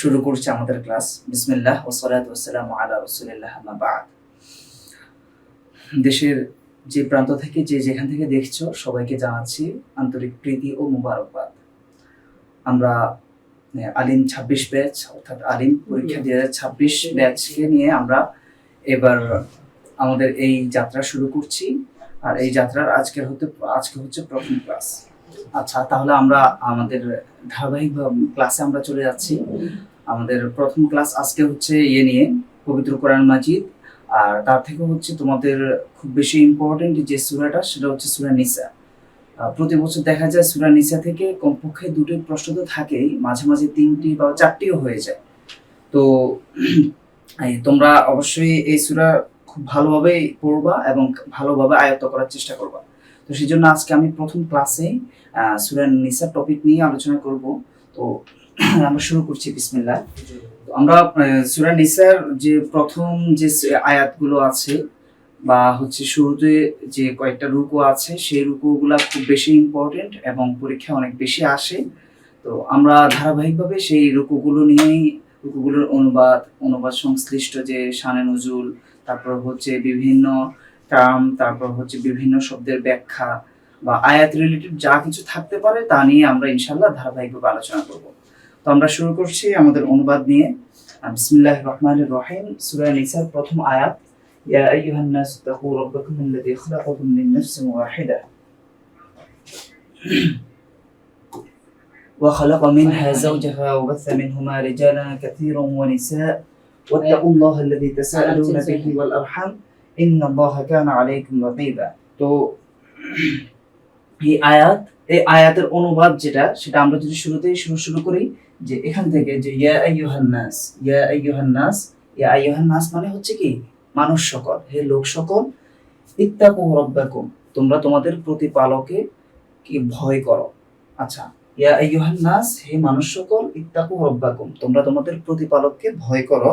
শুরু করছি আমাদের ক্লাস। বিসমিল্লাহ ওয়া সালাতু ওয়াসসালামু আলা রাসূলিল্লাহ, আম্মা বা'দ। দেশের যে প্রান্ত থেকে যেখান থেকে দেখছো সবাইকে জানাচ্ছি আন্তরিক প্রীতি ও মোবারকবাদ। আমরা আলিম ২৬ ব্যাচ অর্থাৎ আলিম পরীক্ষা ২০২৬ ব্যাচকে নিয়ে আমরা এবার আমাদের এই যাত্রা শুরু করছি। আর এই যাত্রার আজকে হচ্ছে প্রথম ক্লাস। আচ্ছা, তাহলে আমরা আমাদের ধারাবাহিক ক্লাসে আমরা চলে যাচ্ছি। আমাদের প্রথম ক্লাস আজকে হচ্ছে নিয়ে পবিত্র কোরআন মাজিদ। আর তার থেকে হচ্ছে তোমাদের খুব বেশি ইম্পর্টেন্ট যে সূরাটা, সেটা হচ্ছে সূরা নিসা। প্রতি বছর দেখা যায় সূরা নিসা থেকে কমপক্ষে দুটি প্রশ্ন তো থাকেই, মাঝে মাঝে ৩টি বা ৪টিও হয়ে যায়। তো তোমরা অবশ্যই এই সূরা খুব ভালোভাবে পড়বা এবং ভালোভাবে আয়ত্ত করার চেষ্টা করবা। তো সেই জন্য আজকে আমি প্রথম ক্লাসে সূরা নিসা টপিক নিয়ে আলোচনা করব। তো আমরা শুরু করছি, বিসমিল্লাহ। আমরা সূরা নিসার যে প্রথম যে আয়াতগুলো আছে বা হচ্ছে শুরুতে যে কয়েকটা রুকু আছে, সেই রুকুগুলো খুব বেশি ইম্পর্টেন্ট এবং পরীক্ষা অনেক বেশি আসে। তো আমরা ধারাবাহিকভাবে সেই রুকুগুলোর অনুবাদ সংশ্লিষ্ট যে শানে নুজুল, তারপর হচ্ছে বিভিন্ন টার্ম, তারপর হচ্ছে বিভিন্ন শব্দের ব্যাখ্যা বা আয়াত রিলেটেড যা কিছু থাকতে পারে তা নিয়ে আমরা ইনশাআল্লাহ ধারাবাহিকভাবে আলোচনা করব। তো আমরা শুরু করছি আমাদের অনুবাদ নিয়ে। বিসমিল্লাহির রহমানির রহিম। সূরা নিসার প্রথম আয়াত, ইয়া আইয়ুহান নাস তাকু রাব্বাকুম আল্লাযী খালাকাকুম মিন নাফসিন ওয়াহিদা ওয়া খালাকা মিনহা যাওজাহা ওয়া বাথা মিনহুমা রিজালান কাসীরান ওয়া নিসা ওয়াত্তাকুল্লাহা আল্লাযী তাসাআলুনা বিহি ওয়াল আরহাম ইন্নাল্লাহা কানা আলাইকুম রাকীবা। তো এই আয়াতের অনুবাদ সেটা আমরা যদি শুরু করি যে এখান থেকে, যে ইয়া আইয়ুহান নাস মানে হচ্ছে কি, মানুষ সকল, হে লোক সকল, ইত্তাকু রাব্বাকুম, তোমরা তোমাদের প্রতিপালকে কি ভয় করো। আচ্ছা, ইয়া আইয়ুহান নাস, হে মানুষ সকল, ইত্তাকু রাব্বাকুম, তোমরা তোমাদের প্রতিপালককে ভয় করো।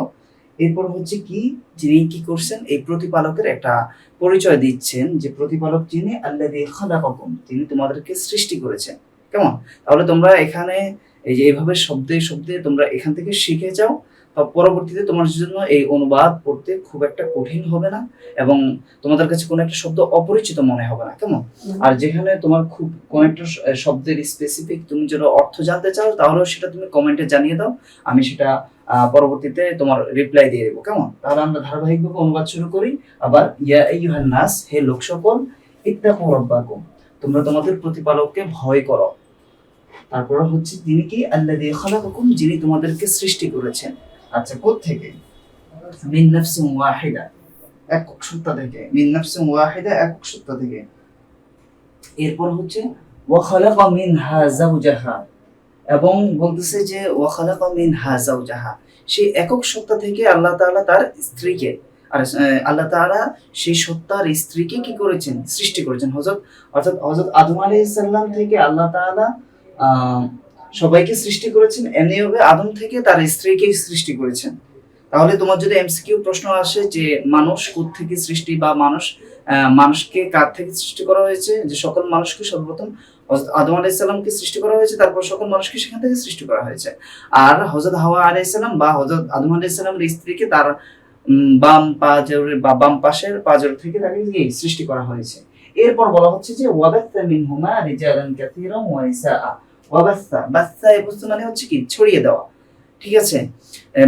এরপর হচ্ছে কি, যিনি কি করছেন, এই প্রতিপালকের একটা পরিচয় দিচ্ছেন যে প্রতিপালক যিনি আল্লাযী খালাকাকুম, তিনি তোমাদেরকে সৃষ্টি করেছেন। কেমন? তাহলে তোমরা এখানে এই যে এইভাবে শব্দে শব্দে তোমরা এখান থেকে শিখে যাও, পরবর্তীতে তোমার জন্য এই অনুবাদ পড়তে খুব একটা কঠিন হবে না এবং তোমাদের কাছে কোনো একটা শব্দ অপরিচিত মনে হবে না। কেমন? আর যেখানে তোমার খুব কোন একটা শব্দের স্পেসিফিক তুমি যদি অর্থ জানতে চাও, তাহলে সেটা তুমি কমেন্টে জানিয়ে দাও, আমি সেটা পরবর্তীতে তোমার রিপ্লাই দিয়ে দেবো। কেমন? তাহলে আমরা ধারাবাহিকভাবে অনুবাদ শুরু করি আবার। ইয়া আইয়ুহান নাস, হে লোক সকল, ইত্তাকু রাব্বাকুম, তোমরা তোমাদের প্রতিপালককে ভয় করো। তারপর হচ্ছে তিনি কি, আল্লাযী খালাকাকুম, যিনি তোমাদেরকে সৃষ্টি করেছেন। আচ্ছা, কোত্থেকে? মিন নাফসিন ওয়াহিদা, একক সত্তা থেকে। মিন নাফসিন ওয়াহিদা, একক সত্তা থেকে। এরপর হচ্ছে ওয়া খালাকা মিনহা যাওজাহা, এবং বলতেছে যে ওয়া খালাকা মিনহা যাওজাহা, সেই একক সত্তা থেকে আল্লাহ তাআলা তার স্ত্রীকে, আর আল্লাহ তাআলা সেই সত্তার স্ত্রীকে কি করেছেন, সৃষ্টি করেছেন। অর্থাৎ হযরত আদম আলাইহিস সালাম থেকে আল্লাহ তাআলা সবাইকে সৃষ্টি করেছেন, এমনিভাবে আদম থেকে তার স্ত্রীকে সৃষ্টি করেছেন। তাহলে তোমার যদি এমসিকিউ প্রশ্ন আসে যে মানুষ কোথা থেকে সৃষ্টি, বা মানুষকে কার থেকে সৃষ্টি করা হয়েছে, যে সকল মানুষকে সর্বপ্রথম হযরত আদম আলাইহিস সালামকে সৃষ্টি করা হয়েছে, তারপর সকল মানুষকে সেখান থেকে সৃষ্টি করা হয়েছে। আর হযরত হাওয়া আলাইহিস সালাম বা হযরত আদম আলাইহিস সালামের স্ত্রীকে তার বাম পাশের পাঁজর থেকে তাকে সৃষ্টি করা হয়েছে। এরপর বলা হচ্ছে যে ওয়াবাথা মিনহুমা রিজালান কাসীরান ওয়া নিসাআ। বাসা এই বস্তু মানে হচ্ছে কি, ছড়িয়ে দেওয়া। ঠিক আছে,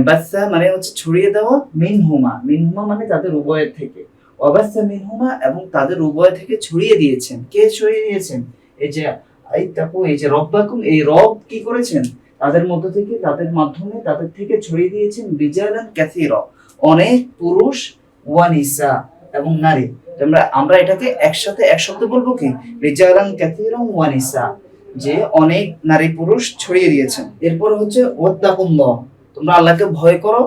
বাসা মানে হচ্ছে ছড়িয়ে দেওয়া। মিনহুমা মানে তাদের উভয়ের থেকে। ওয়াবাসা মিনহুমা, এবং তাদের উভয় থেকে ছড়িয়ে দিয়েছেন। কে ছড়িয়ে দিয়েছেন? এই যে আইতাকু, এই যে রব্বাকুম, এই রব কি করেছেন, তাদের মধ্য থেকে, তাদের মাধ্যমে, তাদের থেকে ছড়িয়ে দিয়েছেন রিজালান কাসীরা, অনেক পুরুষ, ওয়া নিসা, এবং নারী। আমরা এটাকে একসাথে এক শব্দে বলবো কি, রিজালান কাসীরা ওয়া নিসা, যে অনেক নারী পুরুষ ছড়িয়ে দিয়েছেন। এরপর হচ্ছে ওয়াত্তাকুল্লাহ, তোমরা আল্লাহকে ভয় করো।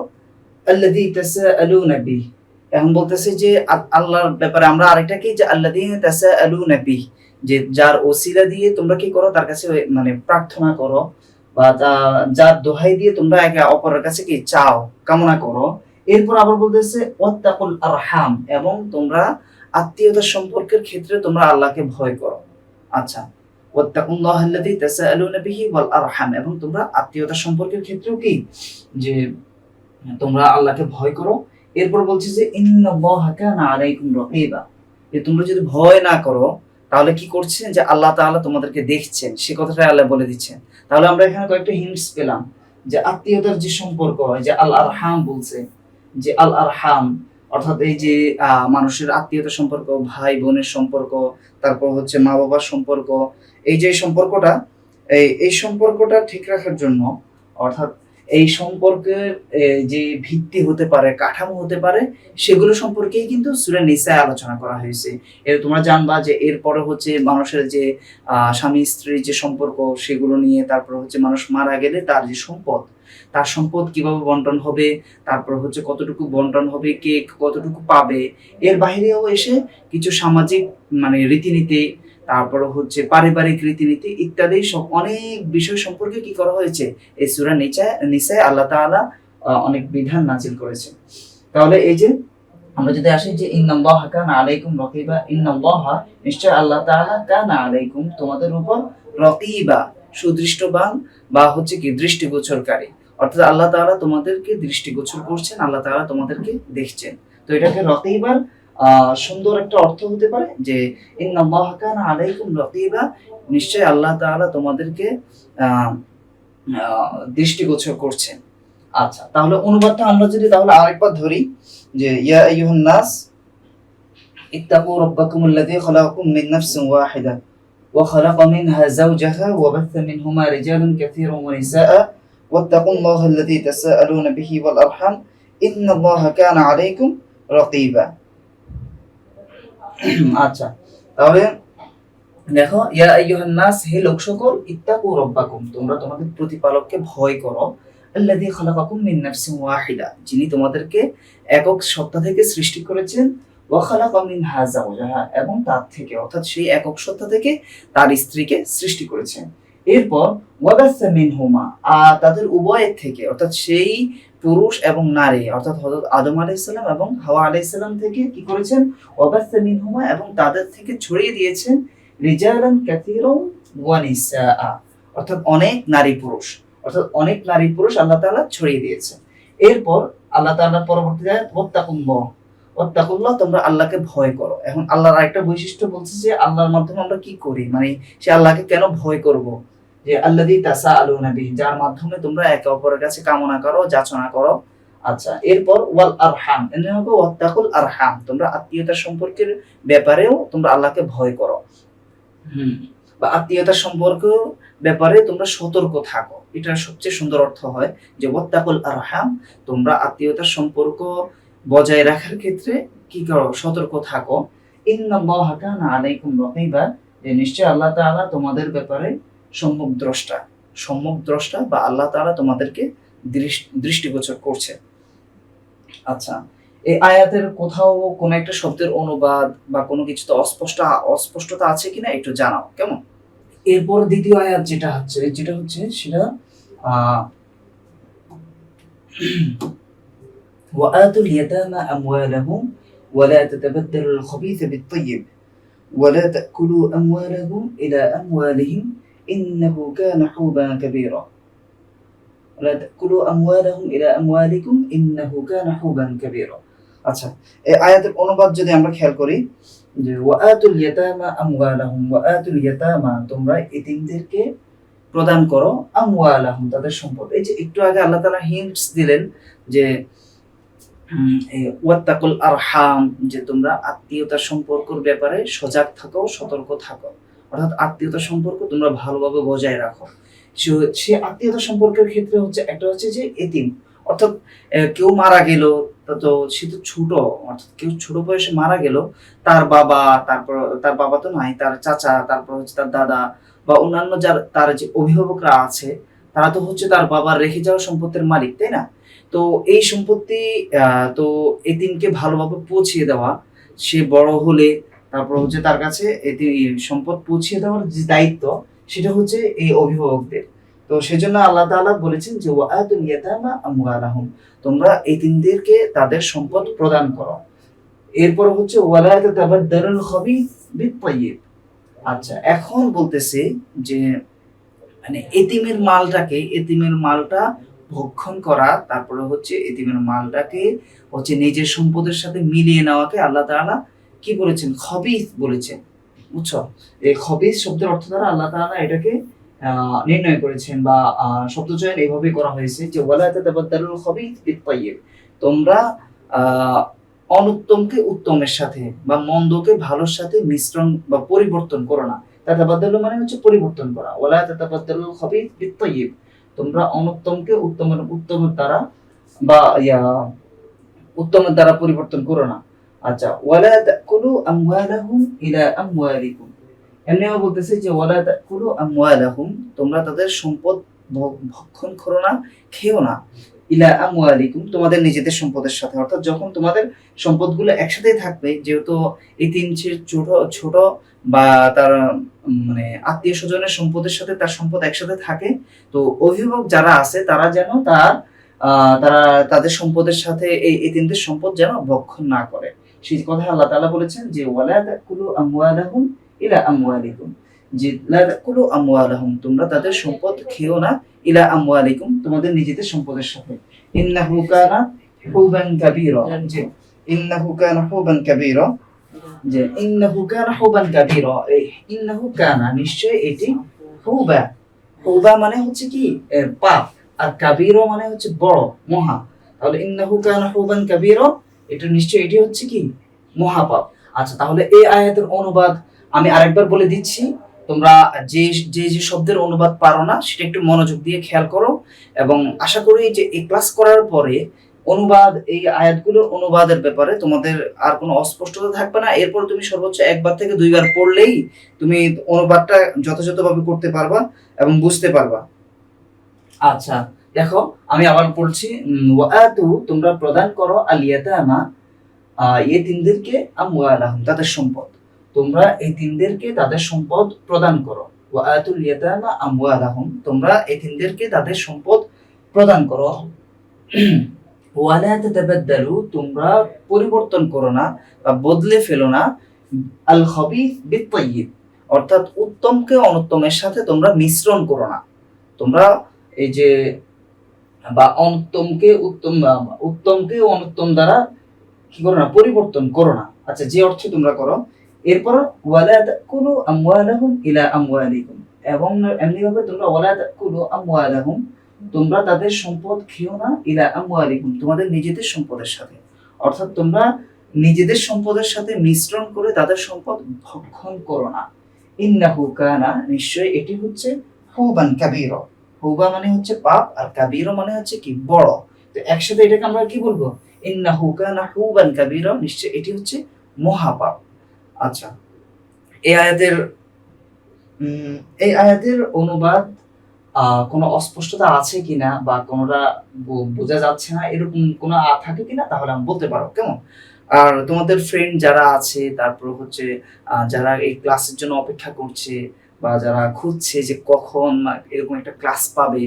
আল্লাযী তাসাআলুনা বিহি, এখন বলতেছে যে আল্লাহর ব্যাপারে আমরা আরেকটা কি, যে আল্লাযী তাসাআলুনা বিহি, যে যার ওসিলা দিয়ে তোমরা কি করো, তার কাছে মানে প্রার্থনা করো, বা যার দোহাই দিয়ে তোমরা একে অপরের কাছে কি চাও, কামনা করো। এরপর আবার বলতেছে ওয়াত্তাকুল আরহাম, এবং তোমরা আত্মীয়তার সম্পর্কের ক্ষেত্রে তোমরা আল্লাহকে ভয় করো। আচ্ছা, ওয়াত্তাকুল্লাহাল্লাযী তাসাআলুনা বিহি ওয়াল আরহাম, এবং তোমরা আত্মীয়তা সম্পর্কের ক্ষেত্রেও কি যে তোমরা আল্লাহকে ভয় করো। এরপর বলছে যে ইন্নাল্লাহা কানা আলাইকুম রাকিবা, যে তোমরা যদি ভয় না করো তাহলে কি করছেন, যে আল্লাহ তাআলা তোমাদেরকে দেখছেন, সে কথাটা আল্লাহ বলে দিচ্ছেন। তাহলে আমরা এখানে কয়েকটা হিন্টস পেলাম যে আত্মীয়তার যে সম্পর্ক হয়, যে আল আরহাম বলছে, যে আল আরহাম অর্থাৎ এই যে মানুষের আত্মীয়তার সম্পর্ক, ভাই বোনের সম্পর্ক, তারপর হচ্ছে মা বাবার সম্পর্ক, এই যে সম্পর্কটা, এই সম্পর্কটা ঠিক রাখার জন্য, অর্থাৎ এই সম্পর্কের যে ভিত্তি হতে পারে, কাঠামো হতে পারে, সেগুলো সম্পর্কেই কিন্তু সূরা নিসায় আলোচনা করা হয়েছে। তোমরা জানবা যে এরপরে হচ্ছে মানুষের যে স্বামী স্ত্রীর যে সম্পর্ক, সেগুলো নিয়ে, তারপর হচ্ছে মানুষ মারা গেলে তার যে সম্পদ, তার সম্পদ কিভাবে বন্টন হবে, তারপর হচ্ছে কতটুকু বন্টন হবে, কে কতটুকু পাবে, এর বাইরেও এসে কিছু সামাজিক মানে রীতিনীতি, তারপর হচ্ছে পারিবারিক রীতিনীতি ইত্যাদি সব অনেক বিষয় সম্পর্কে কি করা হয়েছে, এই সূরা নিসায় আল্লাহ তাআলা অনেক বিধান নাজিল করেছে। তাহলে এই যে আমরা যদি আসি যে ইন্নাল্লাহা কানা আলাইকুম রাকিবা, ইন্নাল্লাহা নিশ্চয় আল্লাহ তাআলা কানা আলাইকুম তোমাদের উপর রাকিবা সুদৃষ্টবান বা হচ্ছে কি দৃষ্টিগোচরকারী, অর্থাৎ আল্লাহ তাআলা তোমাদেরকে দৃষ্টিগোচর করছেন, আল্লাহ তাআলা তোমাদেরকে দেখছেন। তো এটাকে রাকিবার সুন্দর একটা অর্থ হতে পারে যে ইন্নাল্লাহা কানা আলাইকুম রাকিবা, নিশ্চয় আল্লাহ তাআলা তোমাদেরকে দৃষ্টিগোচর করছেন। আচ্ছা, তাহলে অনুবাদটা আমরা যদি তাহলে আরেকবার ধরি যে ইয়া আইয়ুহান নাস ইত্তাকু রাব্বাকুমুল্লাযী খালাকাকুম মিন নাফসিন ওয়াহিদা ওয়া খালাকা মিনহা যাওজাহা ওয়া বাথা মিনহুমা রিজালান কাসীরান ওয়া নিসাআ ওয়াত্তাকুল্লাহাল্লাযী তাসাআলুনা বিহি ওয়াল আরহাম ইন্নাল্লাহা কানা আলাইকুম রাকিবা। আচ্ছা, তাহলে দেখো ইয়া আইয়ুহান নাস, হে লোক সকল, ইত্তাকু রাব্বাকুম তোমরা তোমাদের প্রতিপালককে ভয় করো, আল্লাযী খালাকাকুম মিন নাফসিন ওয়াহিদা যিনি তোমাদেরকে একক সত্তা থেকে সৃষ্টি করেছেন, ওয়া খালাকা মিনহা যাওজাহা এবং তার থেকে অর্থাৎ সেই একক সত্তা থেকে তার স্ত্রীকে সৃষ্টি করেছেন। এরপর ওয়া বাসা মিনহুমা তাদের উভয়ের থেকে অর্থাৎ সেই পুরুষ এবং নারী অর্থাৎ হযরত আদম আলাইহিস সালাম এবং হাওয়া আলাইহিস সালাম থেকে কি করেছেন, ওয়া বাসা মিনহুমা এবং তাদের থেকে ছড়িয়ে দিয়েছেন রিজালান কাসীরান ওয়া নিসাআ অর্থাৎ অনেক নারী পুরুষ, অর্থাৎ অনেক নারী পুরুষ আল্লাহ তাআলা ছড়িয়ে দিয়েছেন। এরপর আল্লাহ তাআলা পরবর্তীতে আয়াত ওয়াত্তাকুল্লাহ তোমরা আল্লাহকে ভয় করো। এখন আল্লাহর আরেকটা বৈশিষ্ট্য বলছে যে আল্লাহর মাধ্যমে আমরা কি করি, মানে সে আল্লাহকে কেন ভয় করব, যে আল্লাযী তাসাআলুনা বিহি যার মাধ্যমে তোমরা একে অপরের কাছে কামনা করো, যাচনা করো। আচ্ছা, এরপর ওয়াল আরহাম এনে হবে ওয়াত্তাকুল আরহাম তোমরা আত্মীয়তার সম্পর্কের ব্যাপারেও তোমরা আল্লাহকে ভয় করো, বা আত্মীয়তার সম্পর্ক ব্যাপারে তোমরা সতর্ক থাকো। এটা সবচেয়ে সুন্দর অর্থ হয় যে ওয়াত্তাকুল আরহাম তোমরা আত্মীয়তার সম্পর্ক বজায় রাখার ক্ষেত্রে কি করো, সতর্ক থাকো। ইন্নাল্লাহা কানা আলাইকুম রাকিবা যে নিশ্চয় আল্লাহ তাআলা তোমাদের ব্যাপারে সম্যক দ্রষ্টা বা আল্লাহ তাআলা তোমাদেরকে দৃষ্টিগোচর করছে। আচ্ছা, এই আয়াতের কোথাও কোনো একটা শব্দের অনুবাদ বা কোনো কিছুতে অস্পষ্টতা আছে কিনা একটু জানাও, কেমন? এরপর দ্বিতীয় আয়াত যেটা হচ্ছে সেটা وآتوا اليتامى أموالهم ولا تتبدلوا الخبيث بالطيب ولا تأكلوا أموالهم إلى أموالهم إنه كان حوبا كبيرا ولا تأكلوا أموالهم إلى أموالكم إنه كان حوبا كبيرا। আচ্ছা, এই আয়াতের অনুবাদ যদি আমরা খেয়াল করি যে ওয়াআতুল ইয়াতামা আমওয়ালাহুম, ওয়াআতুল ইয়াতামা তোমরা এতিমদেরকে প্রদান করো, আমওয়ালাহুম তাদের সম্পদ। এই যে একটু আগে আল্লাহ তাআলা হিন্টস দিলেন যে ওয়াত্তাকুল আরহাম যে তোমরা আত্মীয়তার সম্পর্কের ব্যাপারে সজাগ থাকো, সতর্ক থাকো, অর্থাৎ আত্মীয়তার সম্পর্ক তোমরা ভালোভাবে বজায় রাখো। সে আত্মীয়তার সম্পর্কের ক্ষেত্রে হচ্ছে একটা হচ্ছে যে এতিম, অর্থাৎ কেউ মারা গেল তো সে তো ছোট, অর্থাৎ কেউ ছোট বয়সে মারা গেল, তার বাবা, তারপর তার বাবা তো নাই, তার চাচা, তারপর হচ্ছে তার দাদা বা অন্যান্য তার যে অভিভাবকরা আছে তারা তো হচ্ছে তার বাবার রেখে যাওয়া সম্পত্তির মালিক, তাই না? তো এই সম্পত্তি তো এতিমকে ভালোভাবে পৌঁছিয়ে দেওয়া, সে বড় হলে তারপর হচ্ছে তার কাছে সম্পদ পৌঁছিয়ে দেওয়ার যে দায়িত্ব সেটা হচ্ছে এই অভিভাবকদের। তো সেজন্য আল্লাহ তাআলা বলেছেন যে ওয়াআতুল ইয়াতামা আমওয়ালাহুম তোমরা এতিমদেরকে তাদের সম্পদ প্রদান করো। এরপর হচ্ছে ওয়ালা তাতাবাদদালুল খাবিস বিত-তাইয়্যিব আচ্ছা, এখন বলতেছে যে মানে এতিমের মালটা ভক্ষণ করা, তারপরে হচ্ছে এতিমের মালটাকে হচ্ছে নিজের সম্পদের সাথে মিলিয়ে নেওয়াকে আল্লাহ তাআলা কি বলেছেন? খবিস বলেছেন। বুঝছো? এই খবিস শব্দের অর্থ দ্বারা আল্লাহ তাআলা এটাকে নির্ণয় করেছেন বা শব্দচয়ন এইভাবে করা হয়েছে যে ওয়ালা তাতাবাদদালুল খবিস বিত-তাইয়্যিব। তোমরা অনুত্তমকে উত্তমের সাথে বা মন্দকে ভালোর সাথে মিশ্রণ বা পরিবর্তন করো না। তাতাবাদ্দালু মানে হচ্ছে পরিবর্তন করা। ওয়ালা তাতাবাদ্দালুল খবিস বিত-তাইয়্যিব। তোমরা অনুত্তমকে উত্তমের দ্বারা বা উত্তমের দ্বারা পরিবর্তন করো না। আচ্ছা, ওয়ালা তাকুলু আমওয়ালাহুম ইলা আমওয়ালিকুম। এমনিও বলতেছে যে ওয়ালা তাকুলু আমওয়ালাহুম, তোমরা তাদের সম্পদ ভক্ষণ করো না, খেও না, ইলা আমওয়ালিকুম, তোমাদের নিজেদের সম্পদের সাথে। অর্থাৎ যখন তোমাদের সম্পদগুলো একসাথেই থাকবে, যেহেতু এই তিন ছোট ছোট বা তার মানে আত্মীয় স্বজনের সম্পদের সাথে তার সম্পদ একসাথে থাকে, তো অভিভাবক যারা আছে তারা যেন তারা তাদের সম্পদের সাথে এই এতিমদের সম্পদ যেন ভক্ষণ না করে। সেই কথা আল্লাহ তাআলা বলেছেন যে ওয়ালা তাকুলু আমওয়ালাহুম ইলা আমওয়ালিকুম, যে লা তাকুলু আমওয়ালাহুম, তোমরা তাদের সম্পদ খেও না, ইলা আমওয়ালিকুম, তোমাদের নিজেদের সম্পদের সাথে। ইন্নাহু কানা হুবান কাবীরা, যে ইন্নাহু কানা হুবান কাবীরা, যে ইন্নাহু কানা হুবান কাবীরা, এই ইন্নাহু কানা নিশ্চয় এটি, হুবা, হুবা মানে হচ্ছে কি পাপ, আর কাবীরা মানে হচ্ছে বড়, মহা। তাহলে ইন্নাহু কানা হুবান কাবীরা, এটা নিশ্চয় এটি হচ্ছে কি মহাপাপ। আচ্ছা, তাহলে এই আয়াতের অনুবাদ আমি আরেকবার বলে দিচ্ছি। তোমরা যে যে যে শব্দের অনুবাদ পারো না সেটা একটু মনোযোগ দিয়ে খেয়াল করো, এবং আশা করি যে এই ক্লাস করার পরে অনুবাদ, এই আয়াতগুলোর অনুবাদের ব্যাপারে তোমাদের আর কোনো অস্পষ্টতা থাকবে না। এরপর তুমি সর্বোচ্চ একবার থেকে দুইবার পড়লেই তুমি অনুবাদটা যথাযথভাবে করতে পারবা এবং বুঝতে পারবা। আচ্ছা, দেখো আমি আবার পড়ছি। ওয়াআতু, তোমরা প্রদান করো, আল ইয়াতামা, ইয়েতিমদেরকে, আমওয়ালাহুম, তাদের সম্পদ। তোমরা এতিমদেরকে তাদের সম্পদ প্রদান করো। ওয়াআতুল ইয়াতামা আমওয়ালাহুম, তোমরা এতিমদেরকে তাদের সম্পদ প্রদান করো। ওয়ালা তাতাবাদদালু, তোমরা পরিবর্তন করো না বা বদলে ফেলো না, আল খবিস বিত-তাইয়্যিব, অর্থাৎ উত্তমকে অনুত্তমের সাথে তোমরা মিশ্রণ করো না। তোমরা এই যে বা উত্তমকে অনুত্তম দ্বারা কি করো না, পরিবর্তন করো না। আচ্ছা, যে অর্থে তোমরা করো। এরপর ওয়ালা তাকুলু আমওয়ালাহুম ইলা আমওয়ালিকুম, এবং এমনি ভাবে তোমরা ওয়ালা তাকুলু আমওয়ালাহুম, তোমরা তাদের সম্পদ খেও না, ইলা আমওয়ালিকুম, তোমাদের নিজেদের সম্পদের সাথে। অর্থাৎ তোমরা নিজেদের সম্পদের সাথে মিশ্রণ করে তাদের সম্পদ ভক্ষণ করো না। ইন্নাহু কানা, নিশ্চয় এটি হচ্ছে, হুবান কাবীরা, হুবা মানে হচ্ছে পাপ, আর কাবীরা মানে হচ্ছে কি বড়। তো একসাথে এটাকে আমরা কি বলবো? ইন্নাহু কানা হুবান কাবীরা, নিশ্চয় এটি হচ্ছে মহাপাপ। আচ্ছা, এই আয়াতের অনুবাদ কোনো অস্পষ্টতা আছে কিনা বা কোনোটা বোঝা যাচ্ছে না এরকম কোনো থাকে কিনা, তাহলে আমি বলতে পারো, কেমন? আর তোমাদের ফ্রেন্ড যারা আছে, তারপর হচ্ছে যারা এই ক্লাসের জন্য অপেক্ষা করছে বা যারা খুঁজছে যে কখন এরকম একটা ক্লাস পাবে,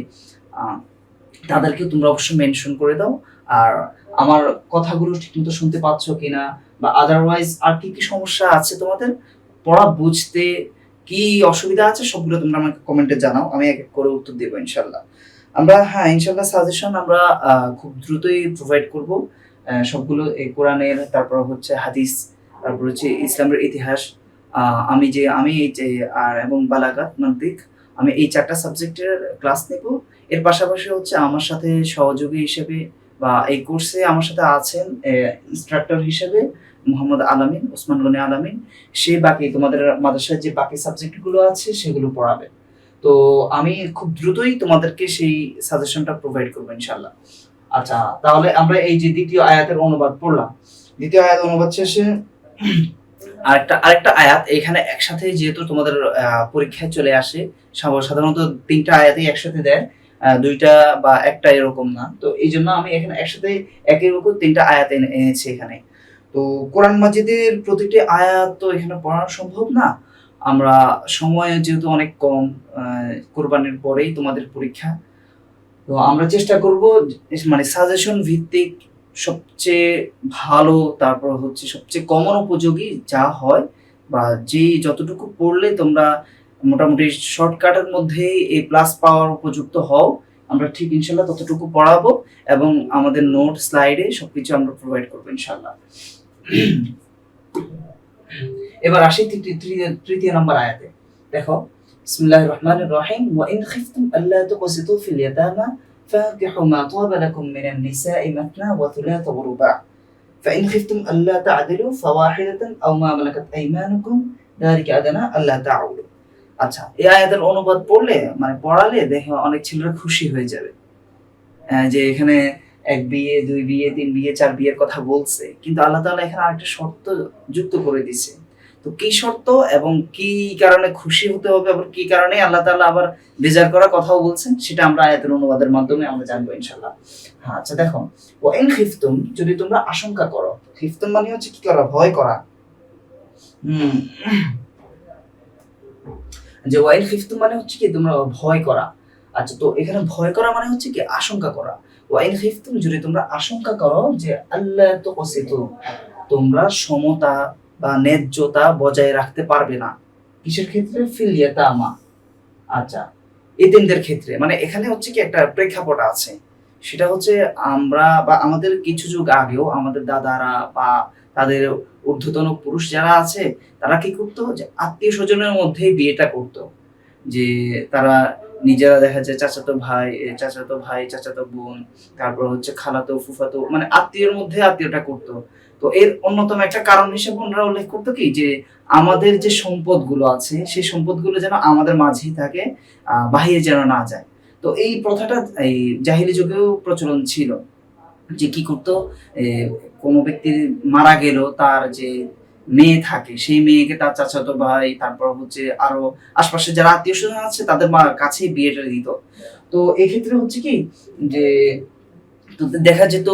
তাদেরকে তোমরা অবশ্যই মেনশন করে দাও। আর আমার কথাগুলো ঠিকমতো শুনতে পাচ্ছ কিনা বা আদারওয়াইজ আর কি কি সমস্যা আছে তোমাদের পড়া বুঝতে, কি অসুবিধা আছে, সবগুলো তোমরা আমাকে কমেন্টে জানাও, আমি এক এক করে উত্তর দেবো ইনশাল্লাহ। ইনশাল্লাহ সাজেশন আমরা খুব দ্রুতই প্রোভাইড করব। সবগুলো এই কোরআনের, তারপর হচ্ছে হাদিস, তারপর হচ্ছে ইসলামের ইতিহাস, আমি এই যে আর এবং বালাগাত, মান্তিক, আমি এই 4টা সাবজেক্টের ক্লাস নেব। এর পাশাপাশি হচ্ছে আমার সাথে সহযোগী হিসেবে বা এই কোর্সে আমার সাথে আছেন ইনস্ট্রাক্টর হিসেবে মোহাম্মদ আলামিন, ওসমান গনি আলামিন। সে বাকি তোমাদের মাদ্রাসার যে বাকি সাবজেক্টগুলো আছে সেগুলো পড়াবে। তো আমি খুব দ্রুতই তোমাদেরকে সেই সাজেশনটা প্রোভাইড করবো ইনশাল্লাহ। আচ্ছা, তাহলে আমরা এই যে দ্বিতীয় আয়াতের অনুবাদ পড়লাম। দ্বিতীয় আয়াত অনুবাদ শেষে আরেকটা আয়াত এখানে একসাথে, যেহেতু তোমাদের পরীক্ষায় চলে আসে, সাধারণত 3টা আয়াতই একসাথে দেয়, 2টা বা একটা এরকম না। তো এই জন্য আমি এখানে একসাথে একের উপর 3টা আয়াত এনেছি এখানে। তো কোরআন মাজিদের প্রতিটি আয়াত তো এখানে পড়ানো সম্ভব না, আমরা সময় যেহেতু অনেক কম, কোরবানির পরেই তোমাদের পরীক্ষা, তো আমরা চেষ্টা করব মানে সাজেশন ভিত্তিক সবচেয়ে ভালো, তারপর হচ্ছে সবচেয়ে কমন উপযোগী যা হয় বা যেই যতটুকু পড়লে তোমরা মোটামুটি শর্টকাটের মধ্যেই এই প্লাস পাওয়ার উপযুক্ত হও, আমরা ঠিক ইনশাল্লাহ ততটুকু পড়াবো এবং আমাদের নোট স্লাইডে সবকিছু আমরা প্রোভাইড করবো ইনশাল্লাহ। এবার আসি তৃতীয় নম্বর আয়াতে। দেখো, বিসমিল্লাহির রহমানির রহিম, ওয়া ইন খিফতুম আল্লা তুকসিতু ফিল ইয়াতামা ফানকিহু মা তাবা লাকুম মিনান নিসাই মাথনা ওয়া থুলাথা ওয়া রুবা' فإن خفتم ألا تعدلوا فواحدة أو ما ملكت أيمانكم ذلك أدنى ألا تعولوا। আচ্ছা, এই আয়াতের অনুবাদ পড়লে মানে পড়ালে দেখে অনেক ছেলেরা খুশি হয়ে যাবে যে এখানে এক বিয়ে, দুই বিয়ে, তিন বিয়ে, চার বিয়ের কথা বলছে, কিন্তু আল্লাহ তাআলা এখানে আরেকটা শর্ত যুক্ত করে দিয়েছে। তো কি শর্ত এবং কি কারণে খুশি হতে হবে, আবার কি কারণে আল্লাহ তাআলা আবার বেজার করার কথাও বলছেন, সেটা আমরা আয়াতের অনুবাদের মাধ্যমে আমরা জানবো ইনশাআল্লাহ। হ্যাঁ, আচ্ছা দেখো, ওয়া ইন খিফতুম, যদি তোমরা আশঙ্কা করো। খিফতুম মানে হচ্ছে কি করা? ভয় করা। যে ওয়া ইন খিফতুম মানে হচ্ছে কি তোমরা ভয় করা। আচ্ছা, তো এখানে ভয় করা মানে হচ্ছে কি আশঙ্কা করা। ওয়া ইন খিফতুম, যদি তোমরা আশঙ্কা করো যে আল্লাহ তুকসিতু, তোমরা সমতা বা ন্যায্যতা বজায় রাখতে পারবে না। কিসের ক্ষেত্রে? ফিল ইয়াতামা। আচ্ছা, এতিমদের ক্ষেত্রে। মানে এখানে হচ্ছে কি একটা প্রেক্ষাপট আছে, সেটা হচ্ছে আমরা বা আমাদের কিছু যুগ আগেও আমাদের দাদারা বা তাদের ঊর্ধ্বতন পুরুষ যারা আছে তারা কি করতো, যে আত্মীয় স্বজনের মধ্যেই বিয়েটা করতো। যে তারা নিজেরা দেখা যায় চাচাতো ভাই, চাচাতো বোন, তারপর হচ্ছে খালাতো, ফুফাতো, মানে আত্মীয়ের মধ্যে আত্মীয়টা করতো। তো এর অন্যতম একটা কারণ হিসেবে ওনারা উল্লেখ করতো কি, যে আমাদের যে সম্পদগুলো আছে সেই সম্পদগুলো যেন আমাদের মাঝেই থাকে, বাহিরে যেন না যায়। তো এই প্রথাটা এই জাহিলি যুগেও প্রচলন ছিল। যে কি করতো, কোনো ব্যক্তি মারা গেল, তার যে মেয়ে থাকে সেই মেয়েকে তার চাচাতো ভাই, তারপর হচ্ছে আরো আশপাশে যারা আত্মীয় স্বজন আছে তাদের কাছেই বিয়েটা দিত। তো এক্ষেত্রে হচ্ছে কি, যে দেখা যেত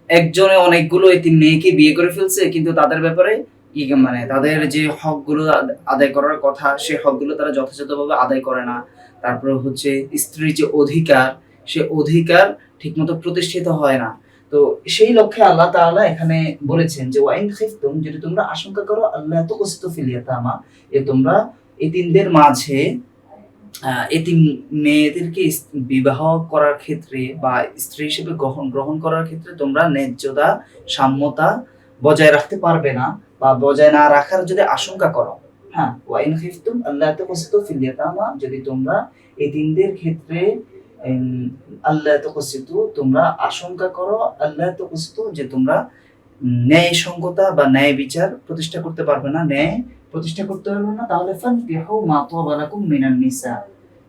একজনে অনেকগুলো এতিম মেয়েকে বিয়ে করে ফেলছে, কিন্তু তাদের ব্যাপারে মানে তাদের যে হকগুলো আদায় করার কথা সেই হকগুলো তারা যথাযথভাবে আদায় করে না। তারপর হচ্ছে স্ত্রীর যে অধিকার, সে অধিকার ঠিকমতো প্রতিষ্ঠিত হয় না। তো সেই লক্ষ্যে আল্লাহ তাআলা এখানে বলেছেন যে ওয়াইন খিফতুম, যদি তোমরা আশঙ্কা করো আল্লাহ তুকসিতু ফিল ইয়াতামা, তোমরা এতিমদের মাঝে এতিম মেয়েদেরকে বিবাহ করার ক্ষেত্রে বা স্ত্রী হিসেবে গ্রহণ করার ক্ষেত্রে তোমরা ন্যায্যতা, সাম্যতা বজায় রাখতে পারবে না বা বজায় না রাখার যদি আশঙ্কা করো। হ্যাঁ, ওয়াইন খিফতুম আল্লাহ তুকসিতু ফিল ইয়াতামা, যদি তোমরা এতিমদের ক্ষেত্রে আল্লাহ তুকসিতু, তোমরা আশঙ্কা করো, আল্লাহ তুকসিতু, যে তোমরা ন্যায় সঙ্গতা বা ন্যায় বিচার প্রতিষ্ঠা করতে পারবে না, ন্যায় প্রতিষ্ঠা করতে পারবে না, তাহলে ফানকিহু মা তাবা লাকুম মিনান নিসা,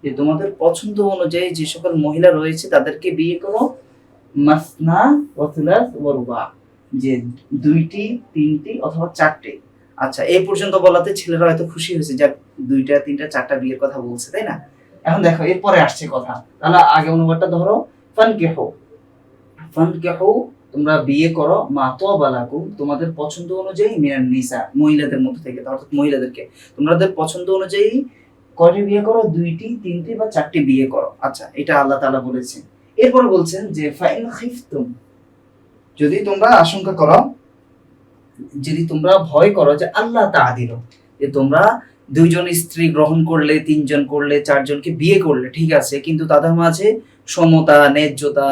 যে তোমাদের পছন্দ অনুযায়ী যে সকল মহিলা রয়েছে তাদেরকে বিয়ে করো। মাসনা ওয়া থুলাস ওয়া রুবা, যে দুইটি, তিনটি অথবা চারটি। আচ্ছা, এই পর্যন্ত বলাতে ছেলেরা হয়তো খুশি হয়েছে, যাক দুইটা, তিনটা, চারটা বিয়ের কথা বলছে, তাই না? এখন দেখো এরপরে আসছে কথা। তাহলে আগে অনুবাদটা ধরো, ফানকিহু, তোমরা বিয়ে করো, মা তাবা লাকুম, তোমাদের পছন্দ অনুযায়ী, মিনান নিসা, মহিলাদের মধ্যে থেকে, অর্থাৎ মহিলাদেরকে তোমাদের পছন্দ অনুযায়ী কয়টি বিয়ে করো? দুইটি, তিনটি বা চারটি বিয়ে করো। আচ্ছা, এটা আল্লাহ তাআলা বলেছেন। এরপর বলছেন যে ফাইন খিফতুম, যদি তোমরা আশঙ্কা করো, যদি তোমরা ভয় করো যে আল্লাহ তাআদিলু, যে তোমরা দুইজন স্ত্রী গ্রহণ করলে, তিনজন করলে, চারজনকে বিয়ে করলে, ঠিক আছে, কিন্তু তাদের মাঝে সমতা, ন্যায্যতা,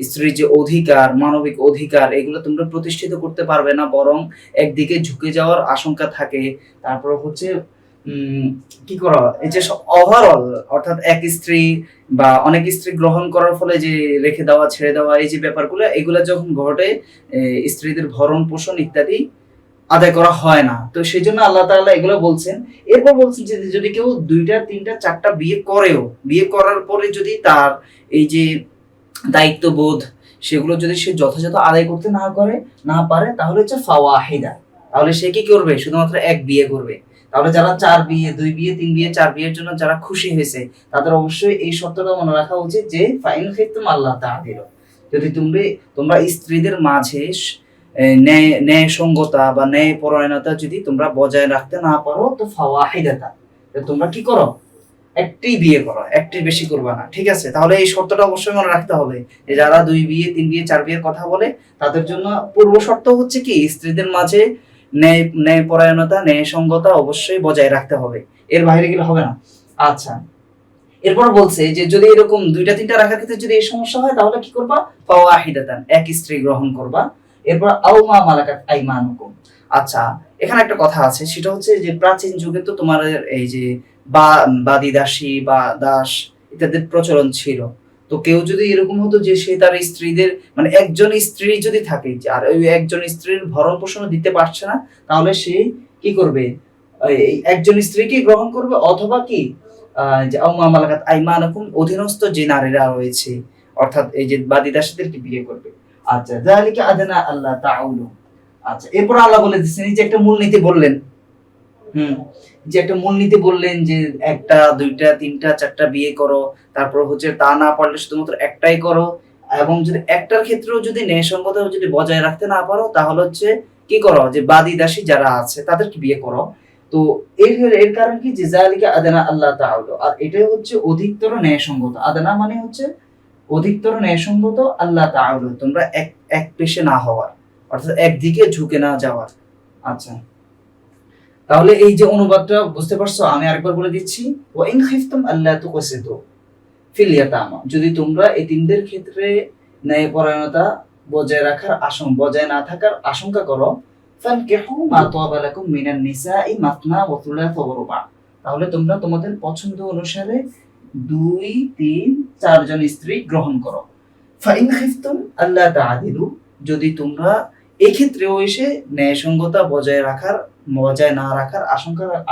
স্ত্রীর যে অধিকার, মানবিক অধিকার, এগুলো তোমরা প্রতিষ্ঠিত করতে পারবে না, বরং একদিকে ঝুঁকে যাওয়ার আশঙ্কা থাকে। তারপর হচ্ছে কি করো, এই যে ওভারঅল, অর্থাৎ এক স্ত্রী বা অনেক স্ত্রী গ্রহণ করার ফলে যে রেখে দেওয়া, ছেড়ে দেওয়া, এই যে ব্যাপারগুলো, এগুলো যখন ঘটে, স্ত্রীদের ভরণ পোষণ ইত্যাদি আদায় করা হয় না। তো সেই জন্য আল্লাহ তাআলা এগুলো বলছেন। এরপর বলছেন যে যদি কেউ দুইটা, তিনটা, চারটা বিয়ে করেও, বিয়ে করার পরে যদি তার এই যে দায়িত্ববোধ সেগুলো যদি সে যথাযথ আদায় করতে না পারে, তাহলে হচ্ছে ফাওয়াহিদা, তাহলে সে কি করবে? শুধুমাত্র এক বিয়ে করবে। তাহলে যারা চার বিয়ে, দুই বিয়ে, তিন বিয়ে, চার বিয়ের জন্য যারা খুশি হয়েছে, তাদের অবশ্যই এই শর্তটা মনে রাখা উচিত যে ফাইন খিফতুম আল্লাহ তাআদিলু, যদি তোমরা স্ত্রীদের মাঝে ন্যায় সঙ্গতা বা ন্যায় পরায়ণতা যদি তোমরা বজায় রাখতে না পারো, তো ফাওয়াহিদাতা, তোমরা কি করো? একটি বিয়ে করো, একটি বেশি করবা না, ঠিক আছে? তাহলে এই শর্তটা অবশ্যই মনে রাখতে হবে যে যারা দুই বিয়ে, তিন বিয়ে, চার বিয়ের কথা বলে, তাদের জন্য পূর্ব শর্ত হচ্ছে কি, স্ত্রীদের মাঝে ন্যায়পরায়ণতা, ন্যায়সঙ্গতা অবশ্যই বজায় রাখতে হবে, এর বাইরে গেলে হবে না। আচ্ছা, এরপর বলছে যে যদি এরকম দুইটা তিনটা রাখার ক্ষেত্রে যদি এই সমস্যা হয় তাহলে কি করবা, ফাওয়াহিদাতান, এক স্ত্রী গ্রহণ করবা। এরপর আও মা মালাকাত আইমানুকুম। আচ্ছা, এখানে একটা কথা আছে, সেটা হচ্ছে যে প্রাচীন যুগে তো তোমার এই যে বাদী দাসী বা দাস ইত্যাদির প্রচলন ছিল। তো কেউ যদি এরকম হতো যে সে তার স্ত্রীদের মানে একজন স্ত্রী যদি থাকে আর ওই একজন স্ত্রীর ভরণ পোষণ দিতে পারছে না, তাহলে সে কি করবে, এই একজন স্ত্রীকে গ্রহণ করবে, অথবা কি যে আউমা মালাকাত আইমানুকুম, অধীনস্থ যে নারীরা রয়েছে অর্থাৎ এই যে বাদী দাসীদেরকে বিয়ে করবে। আচ্ছা, যালিকা আদনা আল্লাহ তাউলু। আচ্ছা, এরপর আল্লাহ বলে দিচ্ছেন, এই যে একটা মূলনীতি বললেন, যে একটা মূলনীতি বললেন যে একটা দুইটা তিনটা চারটা বিয়ে করো, তারপর হচ্ছে তা না পারলে শুধুমাত্র একটাই করো, এবং যদি একটার ক্ষেত্রেও যদি ন্যায়সঙ্গতা যদি বজায় রাখতে না পারো তাহলে হচ্ছে কি করো, যে বাদী দাসী যারা আছে তাদেরকে বিয়ে করো। তো এর এর কারণ কি, যে যালিকা আদনা আল্লাহ তাআলা, আর এটাই হচ্ছে অধিকতর ন্যায়সঙ্গত। আদনা মানে হচ্ছে অধিকতর ন্যায়সঙ্গত, আল্লাহ তাআলা তোমরা এক এক পেশে না হওয়ার, অর্থাৎ একদিকে ঝুঁকে না যাওয়ার। আচ্ছা, তাহলে এই যে অনুবাদটা বুঝতে পারছো, আমি আরেকবার বলে দিচ্ছি। ওয়া ইন খিফতুম আল্লা তুকসিতু ফিল ইয়াতামা, যদি তোমরা এতিমদের ক্ষেত্রে ন্যায়পরায়ণতা বজায় না থাকার আশঙ্কা করো, ফানকিহু মা তাবা লাকুম মিনান নিসাই মাসনা ওয়া থুলাথা ওয়া রুবা, তাহলে তোমরা তোমাদের পছন্দ অনুসারে 2 3 4 জন স্ত্রী গ্রহণ করো। ফাইন খিফতুম আল্লা তাআদিলু, যদি তোমরা এই ক্ষেত্রেও এসে ন্যায়সঙ্গতা বজায় না রাখার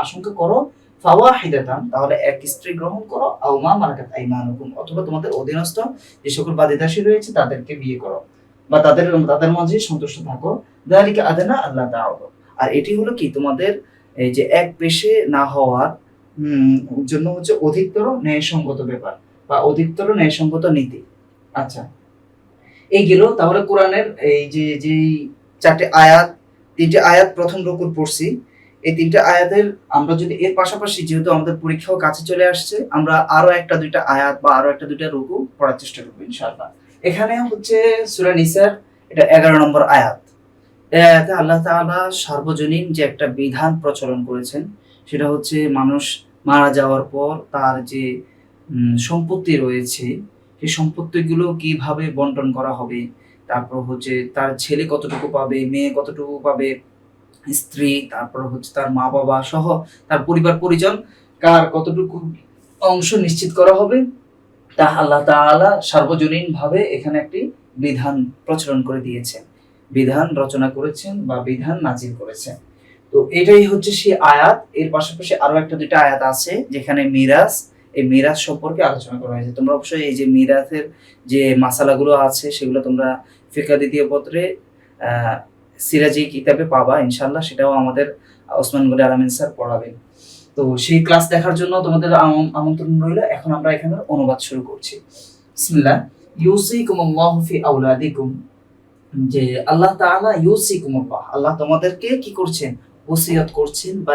আশঙ্কা করো, ফাওয়াহিদাতান, তাহলে এক স্ত্রী গ্রহণ করো, আও মা মালাকাত আইমানুকুম, অথবা তোমাদের অধীনস্থ যে সকল বাদী দাসী রয়েছে তাদেরকে বিয়ে করো বা তাদের মাঝে সন্তুষ্ট থাকো। যালিকা আদনা আল্লাহ তাআলা, আর এটি হলো কি তোমাদের এই যে এক পেশে না হওয়ার জন্য হচ্ছে অধিকতর ন্যায়সঙ্গত ব্যাপার বা অধিকতর ন্যায়সঙ্গত নীতি। আচ্ছা, এই গেল তাহলে কোরআনের এই যে চারটে আয়াত, তিনটে আয়াত প্রথম রুকুর পড়ছি। এই তিনটে আয়াতের আমরা যদি এর পাশাপাশি, যেহেতু আমাদের পরীক্ষাও কাছে চলে আসছে, আমরা আরো একটা দুইটা আয়াত বা আরো একটা দুইটা রুকু পড়ার চেষ্টা করবো ইনশাআল্লাহ। এখানে হচ্ছে সূরা নিসার এটা 11 নম্বর আয়াত। এই আয়াতে আল্লাহ তাআলা সার্বজনীন যে একটা বিধান প্রচলন করেছেন, সেটা হচ্ছে মানুষ মারা যাওয়ার পর তার যে সম্পত্তি রয়েছে সেই সম্পত্তিগুলো কিভাবে বন্টন করা হবে, তারপর হচ্ছে তার ছেলে কতটুকু পাবে, মেয়ে কতটুকু পাবে, স্ত্রী, তারপর হচ্ছে তার মা বাবা সহ তার পরিবার পরিজন কার কতটুকু অংশ নিশ্চিত করা হবে, তা আল্লাহ তাআলা সার্বজনীন ভাবে এখানে একটি বিধান প্রচলন করে দিয়েছেন, বিধান রচনা করেছেন বা বিধান নাজিল করেছেন। তো এটাই হচ্ছে সেই আয়াত। এর পাশাপাশি আরো একটা দুইটা আয়াত আছে যেখানে মিরাস, এই মিরাজ সম্পর্কে আলোচনা করা হয়েছে। তোমরা অবশ্যই এই যে মিরাজের যে মাসালাগুলো আছে সেগুলো তোমরা ফিকহ দ্বিতীয় পত্রে সিরাজি কিতাবে পাবা ইনশাআল্লাহ, সেটাও আমাদের ওসমান গনি আলামিন স্যার পড়াবেন। তো সেই ক্লাস দেখার জন্য তোমাদের আমন্ত্রণ রইল। এখন আমরা এখানে অনুবাদ শুরু করছি। বিসমিল্লাহ। ইউসিকুমুল্লাহু ফি আওলাদিকুম, যে আল্লাহ তাআলা ইউসিকুমুল্লাহ, আল্লাহ তোমাদেরকে কি করছেন, ওসিয়ত করছেন বা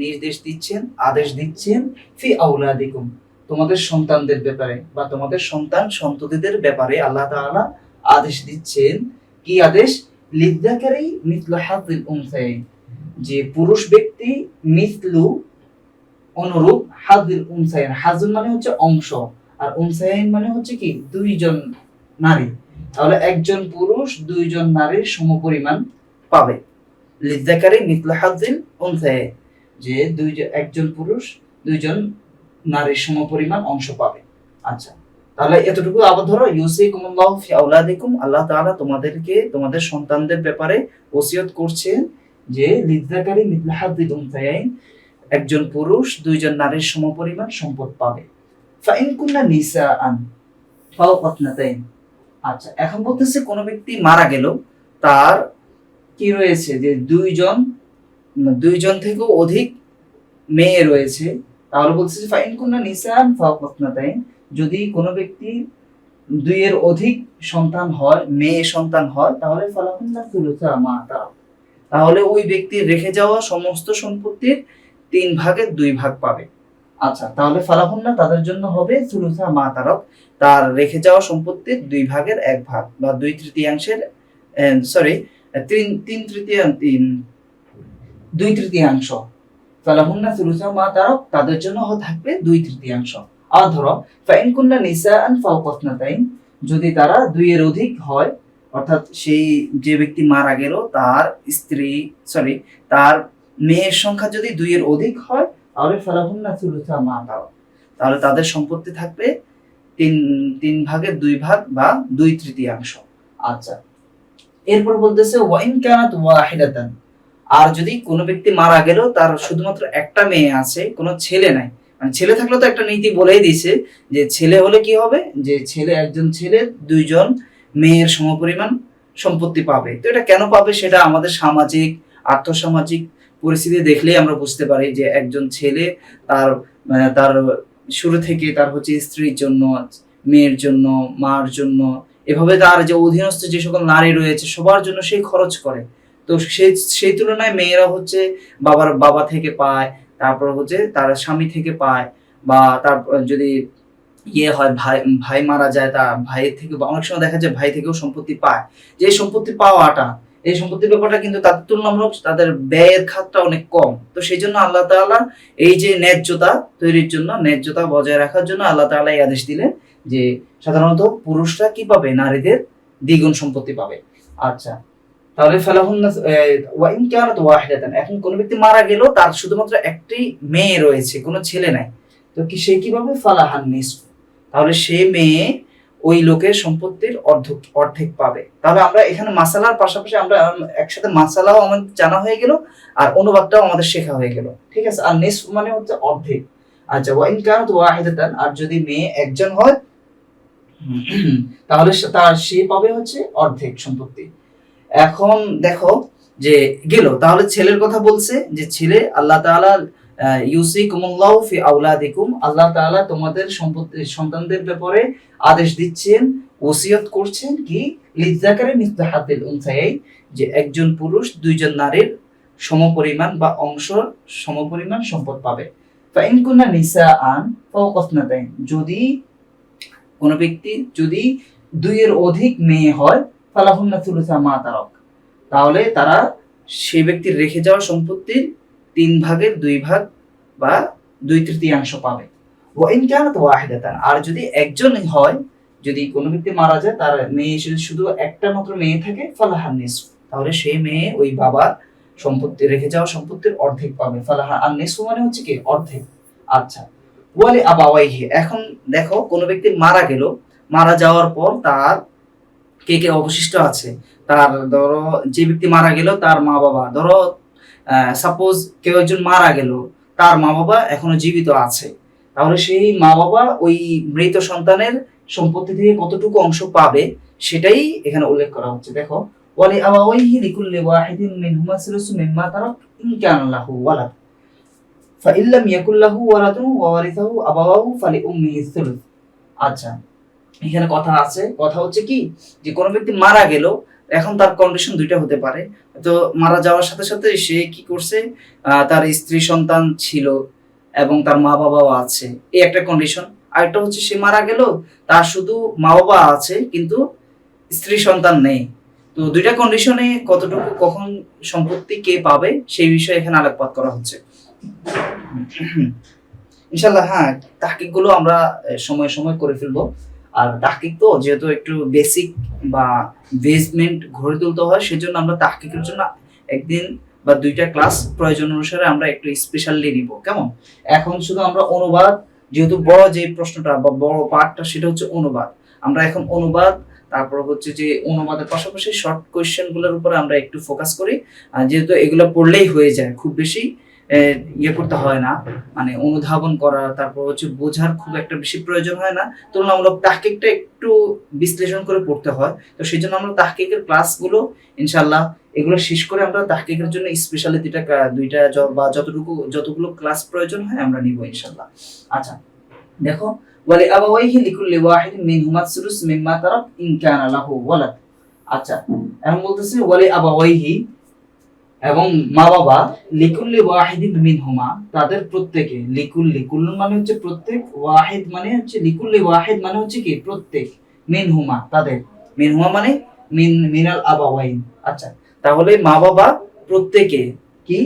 নির্দেশ দিচ্ছেন, আদেশ দিচ্ছেন, ফি আওলাদিকুম, তোমাদের সন্তানদের ব্যাপারে বা তোমাদের সন্তান সন্ততিদের ব্যাপারে আল্লাহ তাআলা আদেশ দিচ্ছেন। কি আদেশ? লিযযাকারি মিথলু হাযিল উনসায়াইন, যে পুরুষ ব্যক্তি মিথলু অনুরূপ, হাযিল উনসায়াইন, হাযুল মানে হচ্ছে অংশ, আর উনসায়াইন মানে হচ্ছে কি দুইজন নারী, তাহলে একজন পুরুষ দুইজন নারীর সমপরিমাণ পাবে। লিযযাকারি মিথলু হাযিল উনসায়াইন, যে একজন পুরুষ দুইজন নারীর সমপরিমাণ অংশ পাবে। আচ্ছা, তাহলে এতটুকু আবার ধরো, ইউসিকুমুল্লাহু ফি আওলাদিকুম, আল্লাহ তাআলা তোমাদেরকে তোমাদের সন্তানদের ব্যাপারে ওসিয়ত করছেন যে লিযযাকারি মিথলু হাযিল উনসায়াইন, একজন পুরুষ দুইজন নারীর সমপরিমাণ সম্পদ পাবে। ফাইন কুননা নিসাআন ফাওকা ইসনাতাইন। আচ্ছা, এখন বলতেছে কোন ব্যক্তি মারা গেল, তার কি রয়েছে, যে দুইজন থেকেও অধিক মেয়ে রয়েছে, তাহলে বলতেছে ফাইন কুননা নিসাআন ফাওকা ইসনাতাইন, যদি কোনো ব্যক্তি দুইয়ের অধিক সন্তান হয়, মেয়ে সন্তান হয়, তাহলে ফালাহুন্না সুলুসা মা তারাক, তাহলে ওই ব্যক্তির রেখে যাওয়া সমস্ত সম্পত্তির 3 ভাগের 2 ভাগ পাবে। আচ্ছা, তাহলে ফালাহুন্না তাদের জন্য হবে সুলুসা মা তারাক, তার রেখে যাওয়া সম্পত্তির 2 ভাগের 1 ভাগ বা 2/3 2/3, ফালাহুন্না সুলুসা মা তারাক, তাদের জন্য থাকবে 2/3। আর ধরো ফাইন কুন্না নিসাআন ফাওকা ইসনাতাইন, যদি তারা 2 এর অধিক হয়, অর্থাৎ সেই যে ব্যক্তি মারা গেল তার তার মেয়ের সংখ্যা যদি 2 এর অধিক হয়, তাহলে ফালাহুন্না সুলুসা মা তারাক, তাহলে তাদের সম্পত্তি থাকবে 3/2 বা 2/3। আচ্ছা, এরপর বলতেছে ওয়াইন কানাত ওয়াহিদাতান, আর যদি কোনো ব্যক্তি মারা গেল তার শুধুমাত্র একটা মেয়ে আছে, কোনো ছেলে নাই, মানে ছেলে থাকলে তো একটা নীতি বলেই দিয়েছে যে ছেলে হলে কি হবে, যে একজন ছেলে 2জন মেয়ের সমপরিমাণ সম্পত্তি পাবে। তো এটা কেন পাবে, সেটা আমাদের সামাজিক আর্থসামাজিক পরিস্থিতি দেখলেই আমরা বুঝতে পারি যে একজন ছেলে তার তার শুরু থেকে তার স্ত্রীর জন্য, মেয়ের জন্য, মার জন্য, এভাবে তার যে অধীনস্থ যে সকল নারী রয়েছে সবার জন্য সে খরচ করে। তো সেই তুলনায় মেয়েরা বাবা থেকে পায়, তারপর তার স্বামী থেকে পায়, বা তার যদি হয় ভাই মারা যায়, তা ভাইয়ের থেকে, অনেক সময় দেখা যায় ভাই থেকেও সম্পত্তি পায়। যে সম্পত্তি পাওয়াটা, এই সম্পত্তির ব্যাপারটা কিন্তু তাদের তুলনামূলক তাদের ব্যয়ের খাতটা অনেক কম। তো সেই জন্য আল্লাহ তাআলা এই যে ন্যায্যতা তৈরির জন্য, ন্যায্যতা বজায় রাখার জন্য আল্লাহ তাআলা এই আদেশ দিলেন যে সাধারণত পুরুষরা কি পাবে, নারীদের দ্বিগুণ সম্পত্তি পাবে। আচ্ছা, তাহলে ফালাহুন্না ওয়াইন কানাত ওয়াহিদাতান, এখন কোন ব্যক্তি মারা গেল তার শুধুমাত্র একটি মেয়ে রয়েছে, কোনো ছেলে নাই, তো কি সে কিভাবে ফালাহান নিসফ, তাহলে সে মেয়ে ওই লোকের সম্পত্তির অর্ধেক পাবে। তাহলে আমরা এখানে মাসালার পাশাপাশি আমরা একসাথে মাসালাও আমাদের জানা হয়ে গেল আর অনুবাদটাও আমাদের শেখা হয়ে গেল, ঠিক আছে। আর নিসফ মানে অর্ধেক। আচ্ছা, ওয়াইন কানাত ওয়াহিদাতান, আর যদি মেয়ে একজন হয় তাহলে সে পাবে অর্ধেক সম্পত্তি। এখন দেখো যে গেল, তাহলে ছেলের কথা বলছে যে ছেলে, আল্লাহ তাআলা ইউসিকুমুল্লাহু ফি আওলাদিকুম, আল্লাহ তাআলা তোমাদের সন্তানদের ব্যাপারে আদেশ দিচ্ছেন, ওসিয়ত করছেন কি, লিযাকারি মিসলু হাযিল উনসায়াইন, যে একজন পুরুষ 2জন নারীর সমপরিমাণ বা সমপরিমাণ সম্পদ পাবে। ফাইন কুননা নিসাআন ফাওকা ইসনাতাইন, যদি কোন ব্যক্তি 2 এর অধিক মেয়ে হয়, ফালাহুন্না সুলুসা মা তারাক, তাহলে তারা সেই ব্যক্তির রেখে যাওয়া সম্পত্তির 3/2 বা 2/3 পাবে। ওয়াইন কানাত ওয়াহিদাতান, আর যদি একজন হয়, যদি কোনো ব্যক্তি মারা যায় তার মেয়ে শুধু একটা মাত্র মেয়ে থাকে, ফালাহান নিসফ, তাহলে সেই মেয়ে ওই বাবার সম্পত্তি, রেখে যাওয়া সম্পত্তির অর্ধেক পাবে। ফালাহান নিসফ মানে কি, অর্ধেক। আচ্ছা, ওয়ালি আবাওয়াইহি, এখন দেখো কোনো ব্যক্তি মারা গেল, মারা যাওয়ার পর তার কে কে অবশিষ্ট আছে, তার ধরো যে ব্যক্তি মারা গেল তার মা বাবা, ধরো সাপোজ কেউ একজন মারা গেল, তার মা বাবা এখনো জীবিত আছে, তাহলে সেই মা বাবা ওই মৃত সন্তানের সম্পত্তি থেকে কতটুকু অংশ পাবে সেটাই এখানে উল্লেখ করা হচ্ছে। দেখো, ওয়ালি আবাওয়াইহি লিকুল্লি ওয়াহিদিন মিনহুমা সুলুসু মিম্মা তারাক ইন কানা লাহু ওয়ালাদ ফাইন লাম ইয়াকুল লাহু ওয়ালাদুন ওয়া ওয়ারিসাহু আবাওয়াহু ফালিউম্মিহি সুলুস। আচ্ছা, এখানে কথা কি, যে কোনো ব্যক্তি মারা গেল, এখন তার কন্ডিশন 2টা হতে পারে। তো মারা যাওয়ার সাথে সাথে সে কি করছে, তার স্ত্রী সন্তান ছিল এবং তার মা বাবাও আছে, এই একটা কন্ডিশন। আরেকটা সে মারা গেল, তার শুধু মা বাবা আছে কিন্তু স্ত্রী সন্তান নেই। তো 2টা কন্ডিশনে কতটুকু কখন সম্পত্তি কে পাবে সেই বিষয়ে এখানে আলোকপাত করা হচ্ছে ইনশাআল্লাহ। হ্যাঁ, তাহকিক গুলো আমরা সময় সময় করে ফেলবো। আর তাহকিক তো যেহেতু একটু বেসিক বা বেসমেন্ট গড়ে তুলতে হয়, সেজন্য আমরা তাহকিকের জন্য একদিন বা 2টা ক্লাস প্রয়োজন অনুসারে আমরা একটু স্পেশালি নিব, কেমন। এখন শুধু আমরা অনুবাদ, যেহেতু বড় যে প্রশ্নটা বা বড় পার্টটা সেটা অনুবাদ, আমরা এখন অনুবাদ, তারপর যে অনুবাদের পাশাপাশি শর্ট কোয়েশ্চেন গুলোর উপরে আমরা একটু ফোকাস করি, যেহেতু এগুলো পড়লেই হয়ে যায়, খুব বেশি করতে হয় না, মানে অনুধাবন করা, তারপর বোঝার খুব একটা বেশি প্রয়োজন হয় না। তুলনামূলক তাহকিকটা একটু বিশ্লেষণ করে পড়তে হয়। তো সেই জন্য আমরা তাহকিকের ক্লাসগুলো ইনশাআল্লাহ এগুলো শেষ করে আমরা তাহকিকের জন্য স্পেশালি 2টা বা যতগুলো ক্লাস প্রয়োজন হয় আমরা নিব ইনশাআল্লাহ। আচ্ছা, দেখো, ওয়ালি আবাওয়াইহি লিকুল্লি ওয়াহিদিন মিনহুমা সুলুস মিম্মা তারাক ইন কানা লাহু ওয়ালাদ। আচ্ছা, এখন বলতেছে ওয়ালি আবাওয়াইহি, এবং মা বাবা, লিকুল্লি ওয়াহিদিন মিনহুমা, তাদের প্রত্যেকে, কুল্লুন মানে প্রত্যেক, ওয়াহিদ মানে লিকুল্লি ওয়াহিদ মানে কি, প্রত্যেক, মিনহুমা তাদের, মিনহুমা মানে মিনাল আবাওয়াইন। আচ্ছা, তাহলে মা বাবা প্রত্যেকে কি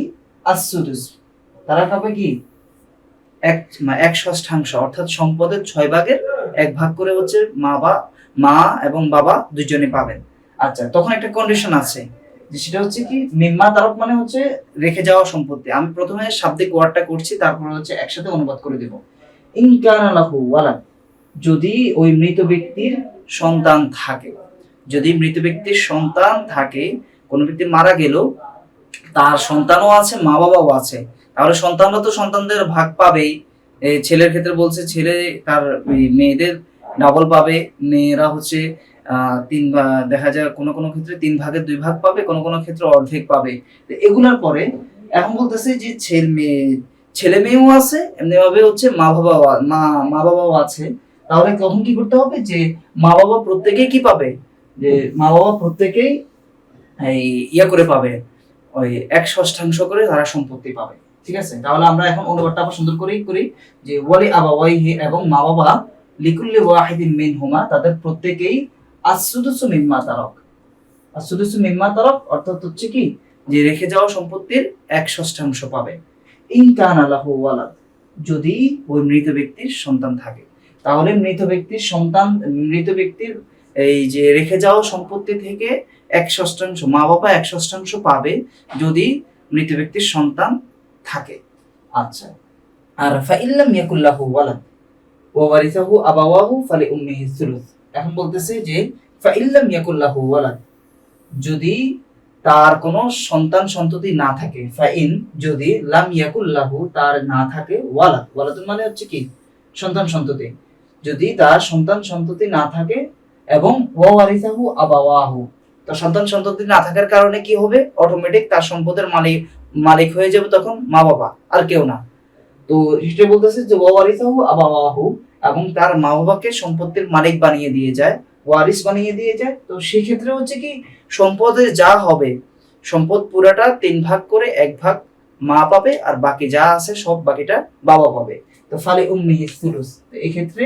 আসুদুস, তারা পাবে কি এক ষষ্ঠাংশ, অর্থাৎ সম্পদের 6 ভাগের 1 ভাগ করে হচ্ছে মা এবং বাবা দুজনে পাবেন। আচ্ছা, তখন একটা কন্ডিশন আছে, যে সেটা হচ্ছে কি মিম্মা তারক মানে হচ্ছে রেখে যাওয়া সম্পত্তি। আমি প্রথমে শাব্দিক ওয়ার্ডটা করছি, তারপর হচ্ছে একসাথে অনুবাদ করে দেব। ইন কানা লাহু ওয়ালাদ, যদি ওই মৃত ব্যক্তির সন্তান থাকে, যদি মৃত ব্যক্তির সন্তান থাকে, কোন ব্যক্তি মারা গেল, তার সন্তানও আছে, মা বাবাও আছে, তাহলে সন্তানরা তো সন্তানদের ভাগ পাবেই। ছেলের ক্ষেত্রে বলছে ছেলে তার মেয়েদের ডাবল পাবে, মেয়েরা হচ্ছে দেখা যায় কোনো কোনো ক্ষেত্রে 3 ভাগের 2 ভাগ পাবে, কোনো কোনো ক্ষেত্রে অর্ধেক পাবে। তো এগুলার পরে এখন বলতেছে যে ছেলে মেয়েও আছে, এমনি ভাবে হচ্ছে মা বাবাও আছে। তাহলে তখন কি করতে হবে, যে মা বাবা প্রত্যেকেই কি পাবে, যে মা বাবা প্রত্যেকেই এই করে পাবে, ওই 1/6 করে তারা সম্পত্তি পাবে। ঠিক আছে, তাহলে আমরা এখন অনুবাদটা আবার সুন্দর করেই করি, যে ওয়ালি আবাওয়াইহি, এবং মা বাবা, লিকুল্লি ওয়াহিদিন মিনহুমা, তাদের প্রত্যেকেই আসুদুসু মিম্মা তারাক। আসুদুসু মিম্মা তারাক অর্থাৎ হচ্ছে কি, যে রেখে যাওয়া সম্পত্তির 1/6 পাবে। ইন কানা লাহু ওয়ালাদ, যদি ওই মৃত ব্যক্তির সন্তান থাকে, তাহলে মৃত ব্যক্তির এই যে রেখে যাওয়া সম্পত্তি থেকে 1/6 মা বাবা 1/6 পাবে, যদি মৃত ব্যক্তির সন্তান থাকে। আচ্ছা, আর ফাইল্লাম ইয়াকুল্লাহু ওয়ালাদ ওয়া ওয়ারিসাহু আবাওয়াহু ফালি উম্মিহি সুলুস। এখন বলতেছে যে ফাইল্লাম ইয়াকুল্লাহু ওয়ালাদ, যদি তার কোনো সন্তান সন্ততি না থাকে, ফাইন যদি, লাম ইয়াকুল্লাহু তার না থাকে, ওয়ালাদ মানে হচ্ছে কি সন্তান সন্ততি, যদি তার সন্তান সন্ততি না থাকে, এবং ওয়ারিসাহু আবাওয়াহু, তো সন্তান সন্ততি না থাকার কারণে কি হবে, অটোমেটিক তার সম্পদের মালিক হয়ে যাবে তখন মা বাবা, আর কেউ না। তো হিস্ট্রি বলতেছে যে ওয়ারিসাহু আবাওয়াহু, এবং তার মা বাবাকে সম্পত্তির মালিক বানিয়ে দিয়ে যায়, ওয়ারিস বানিয়ে দিয়ে যায়। তো সেই ক্ষেত্রে হচ্ছে কি সম্পদের যা হবে, সম্পদ পুরাটা 3 ভাগ করে 1 ভাগ মা পাবে, আর বাকি যা আছে সব বাকিটা বাবা পাবে। তো ফালি উম্মিহি সুলুস, এই ক্ষেত্রে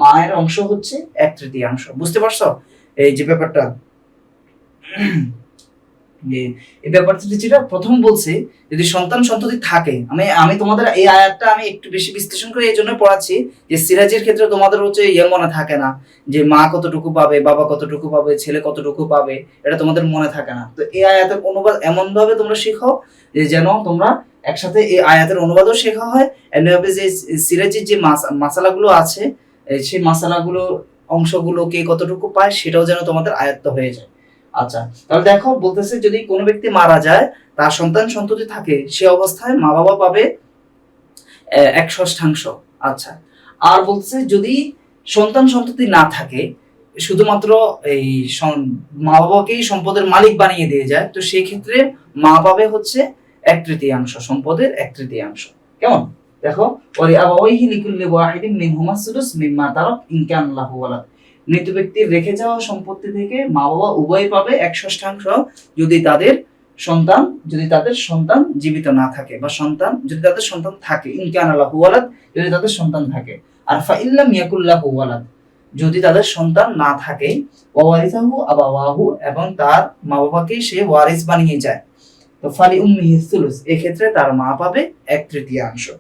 মায়ের অংশ হচ্ছে 1/3। বুঝতে পারছো এই যে ব্যাপারটা? এই ব্যাপারটা যেটা প্রথম বলছে, যদি সন্তান সন্ততি থাকে, আমি তোমাদের এই আয়াতটা আমি একটু বেশি বিশ্লেষণ করে এই জন্য পড়াচ্ছি, যে সিরাজের ক্ষেত্রে তোমাদের হচ্ছে মনে থাকে না, যে মা কতটুকু পাবে, বাবা কতটুকু পাবে, ছেলে কতটুকু পাবে, এটা তোমাদের মনে থাকে না। তো এই আয়াতের অনুবাদ এমন ভাবে তোমরা শেখো, যে যেন তোমরা একসাথে এই আয়াতের অনুবাদও শেখা হয়, এমনিভাবে যে সিরাজের যে মাসালাগুলো আছে, সেই মাসালাগুলো অংশগুলো কে কতটুকু পায়, সেটাও যেন তোমাদের আয়ত্ত হয়ে যায়। আচ্ছা, তাহলে দেখো বলতেছে, যদি কোনো ব্যক্তি মারা যায়, তার সন্তান সন্ততি থাকে, সে অবস্থায় মা বাবা পাবে 1/6। আচ্ছা, আর বলতেছে যদি সন্তান সন্ততি না থাকে, শুধুমাত্র এই মা বাবাকেই সম্পদের মালিক বানিয়ে দিয়ে যায়, তো সেই ক্ষেত্রে মা পাবে হচ্ছে 1/3 সম্পদের 1/3। কেমন? দেখো, ওয়ালি আবাওয়াইহি লিকুল্লি ওয়াহিদিন মিনহুমা সুদুস মিম্মা তারাক ইন কানা লাহু ওয়ালাদ, মৃত ব্যক্তির রেখে যাওয়া সম্পত্তি থেকে মা বাবা উভয় পাবে 1/6, যদি তাদের সন্তান জীবিত না থাকে, বা যদি তাদের সন্তান থাকে, ইন কানা লাহু ওয়ালাদ, যদি তাদের সন্তান থাকে। আর ফাইল্লাম ইয়াকুল্লাহু ওয়ালাদ, যদি তাদের সন্তান না থাকে, ওয়ারিসাহু আবাওয়াহু, এবং তার মা বাবাকে সে ওয়ারিস বানিয়ে যায়, তো ফালি উম্মিহি সুলুস, এই ক্ষেত্রে তার মা পাবে 1/3।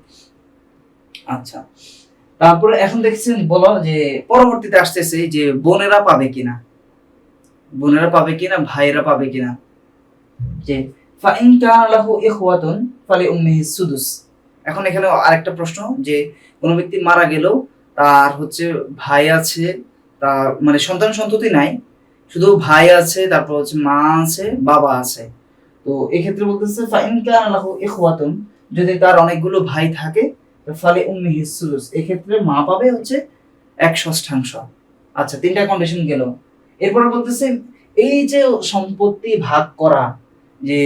আচ্ছা, তারপরে এখন দেখছেন, বলো যে পরবর্তীতে আসতেছে যে বোনেরা পাবে কিনা, ভাইয়েরা পাবে কিনা, যে ফাইন কানা লাহু ইখওয়াতুন ফালি উম্মিহি সুদুস। এখন এখানে আরেকটা প্রশ্ন, যে কোন ব্যক্তি মারা গেল, তার হচ্ছে ভাই আছে, তার মানে সন্তান সন্ততি নাই, শুধু ভাই আছে, তারপর হচ্ছে মা আছে, বাবা আছে। তো এই ক্ষেত্রে বলতেছে ফাইন কানা লাহু ইখওয়াতুন, যদি তার অনেকগুলো ভাই থাকে, ফালি উম্মিহি সুলুস, এই ক্ষেত্রে মা পাবে হচ্ছে 1/6। আচ্ছা, 3টা কন্ডিশন গেল। এরপর বলতেছে এই যে সম্পত্তি ভাগ করা, যে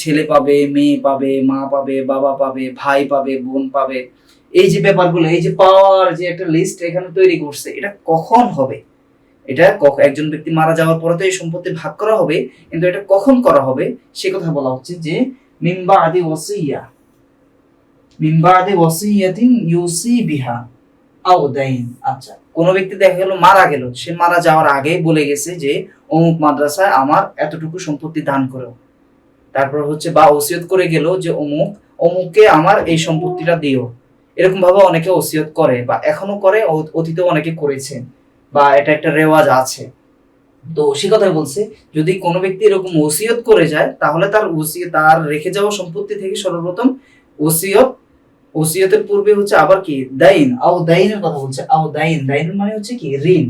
ছেলে পাবে, মেয়ে পাবে, মা পাবে, বাবা পাবে, ভাই পাবে, বোন পাবে, এই যে ব্যাপারগুলো, এই যে পাওয়ার যে একটা লিস্ট এখানে তৈরি করছে, এটা কখন হবে? এটা একজন ব্যক্তি মারা যাওয়ার পরে তো এই সম্পত্তি ভাগ করা হবে, কিন্তু এটা কখন করা হবে সে কথা বলা হচ্ছে, যে মিম্বা আদি ওয়াসিয়াতিন ইউসি বিহা আও দাইন। আচ্ছা, কোন ব্যক্তি দেখা গেল মারা গেল, সে মারা যাওয়ার আগে বলে গেছে যে অমুক মাদ্রাসায় আমার এতটুকু সম্পত্তি দান করো, তারপর হচ্ছে বা ওসিয়ত করে গেল যে অমুককে আমার এই সম্পত্তিটা দিও, এরকম ভাবে অনেকে ওসিয়ত করে বা এখনো করে, অতীতেও অনেকে করেছেন, বা এটা একটা রেওয়াজ আছে। তো সে কথাই বলছে, যদি কোনো ব্যক্তি এরকম ওসিয়ত করে যায় তাহলে তার রেখে যাওয়া সম্পত্তি থেকে সর্বপ্রথম ওসিয়ত, ওসিয়তের পূর্বে হচ্ছে আবার কি দাইন, দাইনের কথা বলছে, দাইন মানে হচ্ছে কি ঋণ।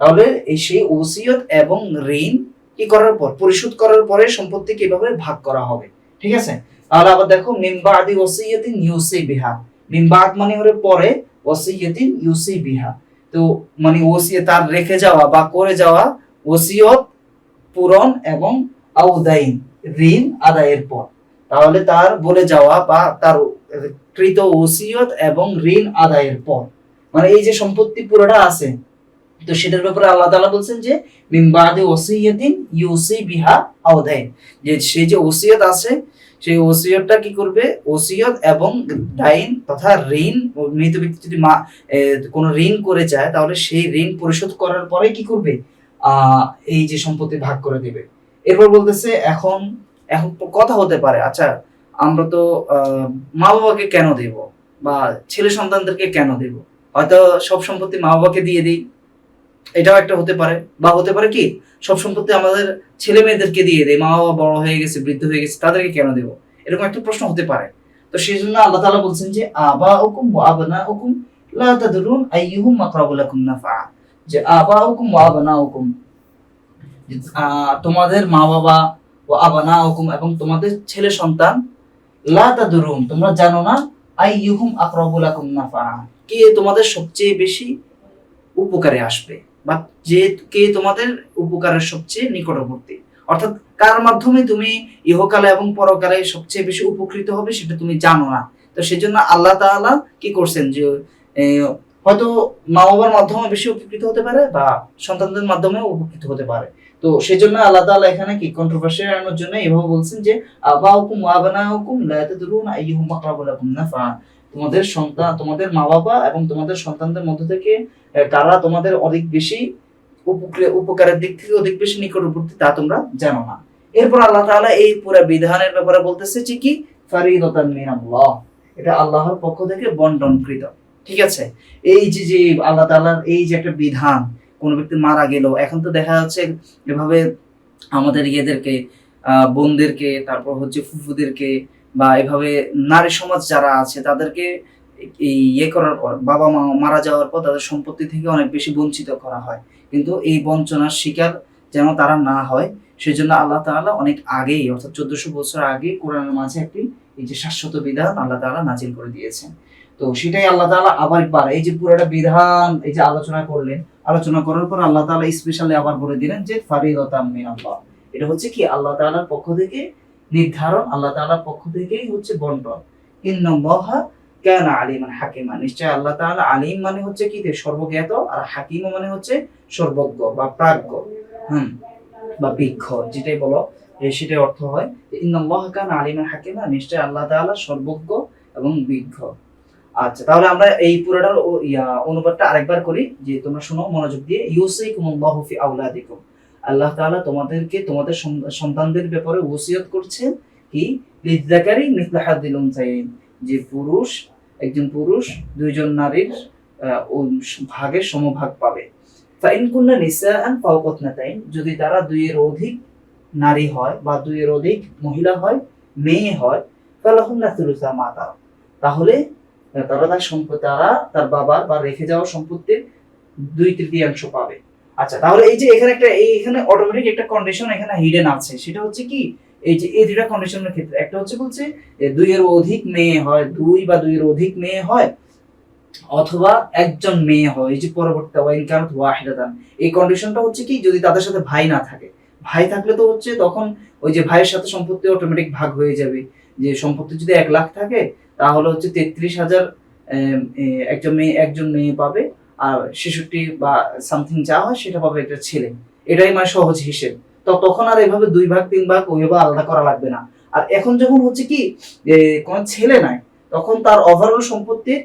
তাহলে এই সেই ওসিয়ত এবং ঋণ কি করার পর, পরিশোধ করার পরে সম্পত্তি কিভাবে ভাগ করা হবে, ঠিক আছে। তাহলে আবার দেখো মিনবাদি ওসিয়াতিন ইউসি বিহা, মিনবাদ মানে হলো পরে, ওসিয়াতিন ইউসি বিহা, তো মানে ওসিয়ত তার রেখে যাওয়া বা করে যাওয়া ওসিয়ত পূরণ এবং আউদাইন ঋণ আদায়ের পর। তাহলে তার বলে যাওয়া বা তার কৃত ওসিয়ত এবং ঋণ আদায়ের পর, মানে এই যে সম্পত্তি পুরোটা আছে, তো সেটার ব্যাপারে আল্লাহ তাআলা বলছেন যে মিন বাদি ওসিয়াতিন ইউসি বিহা আউদাইন, যে সেই যে ওসিয়ত আছে সেই ওসিয়তটা কি করবে, ওসিয়ত এবং দাইন তথা ঋণ, মৃত ব্যক্তি যদি কোনো ঋণ করে যায় তাহলে সেই ঋণ পরিশোধ করার পরে কি করবে, এই যে সম্পত্তি ভাগ করে দিবে। এরপর বলতেছে এখন এখন কথা হতে পারে, আচ্ছা আমরা তো মা বাবাকে কেন দেব বা ছেলে সন্তানদেরকে কেন দেব, হয়তো সব সম্পত্তি মা বাবাকে দিয়ে দিই, এটাও একটা হতে পারে। বা হতে পারে কি সব সম্পত্তি আমাদের ছেলে মেয়েদেরকে দিয়ে দেয়, মা বাবা বড় হয়ে গেছে, বৃদ্ধ হয়ে গেছে, তাদেরকে কেন দেব, এরকম একটা প্রশ্ন হতে পারে। তো সেই জন্য আল্লাহ তাআলা বলছেন যে আবাউকুম ওয়া আবনাউকুম লা তাদরুন আইয়ুহুম আকরাবু লাকুম নাফআ, যে আবাউকুম ওয়া আবনাউকুম, তোমাদের মা বাবা, ও আবনাউকুম এবং তোমাদের ছেলে সন্তান, লা তাদরুন তোমরা জানো না, আইয়ুহুম আকরাবু লাকুম নাফআ কে তোমাদের সবচেয়ে বেশি উপকারে আসবে, বা যে কে তোমাদের উপকারের সবচেয়ে নিকটবর্তী, অর্থাৎ কার মাধ্যমে তুমি ইহকালে এবং পরকালে সবচেয়ে বেশি উপকৃত হবে সেটা তুমি জানো না। তো সেজন্য আল্লাহ তাআলা কি করছেন যে হয়তো মা বাবার মাধ্যমে বেশি উপকৃত হতে পারে বা সন্তানদের মাধ্যমে উপকৃত হতে পারে। তো সেজন্য আল্লাহ তাআলা এখানে কি কন্ট্রোভার্সি এড়ানোর জন্য এভাবে বলছেন যে আবাউকুম ওয়া আবনাউকুম লা তাদরুন আইয়ুহুম আকরাবু লাকুম নাফআ, তোমাদের সন্তান, তোমাদের মা বাবা এবং তোমাদের সন্তানদের মধ্য থেকে কারা তোমাদের অধিক বেশি উপকারের দিক থেকে অধিক বেশি নিকটবর্তী তা তোমরা জানো না। এরপর আল্লাহ তাআলা এই পুরো বিধানের ব্যাপারে বলতেছে যে কি ফারিদাতান মিনাল্লাহ, এটা আল্লাহর পক্ষ থেকে বন্টনকৃত, ঠিক আছে। এই যে যে আল্লাহ তাআলার এই যে একটা বিধান, কোন ব্যক্তি মারা গেল, এখন তো দেখা যাচ্ছে এভাবে আমাদের ইয়েদেরকে, বোনদেরকে, তারপর হচ্ছে ফুফুদেরকে, বা এভাবে নারী সমাজ যারা আছে তাদেরকে এই ইয়ে করার পর, বাবা মা মারা যাওয়ার পর তাদের সম্পত্তি থেকে অনেক বেশি বঞ্চিত করা হয়। কিন্তু এই বঞ্চনার শিকার যেন তারা না হয় সেজন্য আল্লাহ তাআলা অনেক আগেই, অর্থাৎ 1400 বছর আগে কোরআনের মাঝে একটি এই যে শাশ্বত বিধান আল্লাহ তাআলা নাজিল করে দিয়েছেন। তো সেটাই আল্লাহ তাআলা আবার একবার এই যে পুরোটা বিধান এই যে আলোচনা করলেন, আলোচনা করার পর আল্লাহ তাআলা স্পেশালি আবার বলে দিলেন যে ফারিদাতাম মিনাল্লাহ, এটা হচ্ছে কি আল্লাহ তাআলার পক্ষ থেকে নির্ধারণ, আল্লাহ তাআলার পক্ষ থেকেই হচ্ছে বন্টন। ইন্নাল্লাহা কানা আলিমান হাকিমা, নিশ্চয় আল্লাহ তাআলা আলিম মানে হচ্ছে কি সর্বজ্ঞাত, আর হাকিম মানে হচ্ছে সর্বজ্ঞ বা প্রাজ্ঞ, বা বিজ্ঞ, যেটাই বলো সেটাই অর্থ হয়। ইন্নাল্লাহা কানা আলিমান হাকিমা, নিশ্চয় আল্লাহ তাআলা সর্বজ্ঞ এবং বিজ্ঞ। আচ্ছা তাহলে আমরা এই পুরোটার অনুবাদটা আরেকবার করি, যে তোমরা শোনো মনোযোগ দিয়ে। ইউসিকুমুল্লাহু ফি আওলাদিকুম, আল্লাহ তাআলা তোমাদেরকে তোমাদের সন্তানদের ব্যাপারে ওসিয়ত করছেন কি লিযাকারি মিসলা হাযিল উনসায়াইন, যে পুরুষ, একজন পুরুষ দুইজন নারীর ভাগের সমভাগ পাবে। ফাইন কুননা নিসাআন ফাওকা ইসনাতাইন, যদি তারা দুইয়ের অধিক নারী হয় বা দুইয়ের অধিক মহিলা হয়, মেয়ে হয়, ফালাহুন্না সুলুসা মা তারাক, তাহলে তারা তার বাবার বা রেখে যাওয়া সম্পত্তির 2/3 পাবে। আচ্ছা তাহলে এই যে এখানে অটোমেটিক একটা কন্ডিশন এখানে হিডেন আছে, সেটা হচ্ছে কি এই যে এই দুইটা কন্ডিশনের ক্ষেত্রে একটা হচ্ছে বলছে দুইয়ের অধিক মেয়ে হয়, দুই বা দুইয়ের অধিক মেয়ে হয়, অথবা একজন মেয়ে হয়, এই যে পরবর্তী ওয়াইন কানাত ওয়াহিদাতান, এই কন্ডিশনটা হচ্ছে কি যদি তাদের সাথে ভাই না থাকে। ভাই থাকলে তো হচ্ছে তখন ওই যে ভাইয়ের সাথে সম্পত্তি অটোমেটিক ভাগ হয়ে যাবে, যে সম্পত্তি যদি 1 লাখ থাকে তাহলে হচ্ছে 33,000 একজন মেয়ে পাবে, আর 66 বা সামথিং যা হয় সেটা পাবে একটা ছেলে, এটাই মানে সহজ হিসেব। তো তখন আর এভাবে 2 ভাগ 3 ভাগ ওইভাবে আলাদা করা লাগবে না। আর এখন যখন হচ্ছে কি কোন ছেলে নাই, তখন তার ওভারঅল সম্পত্তির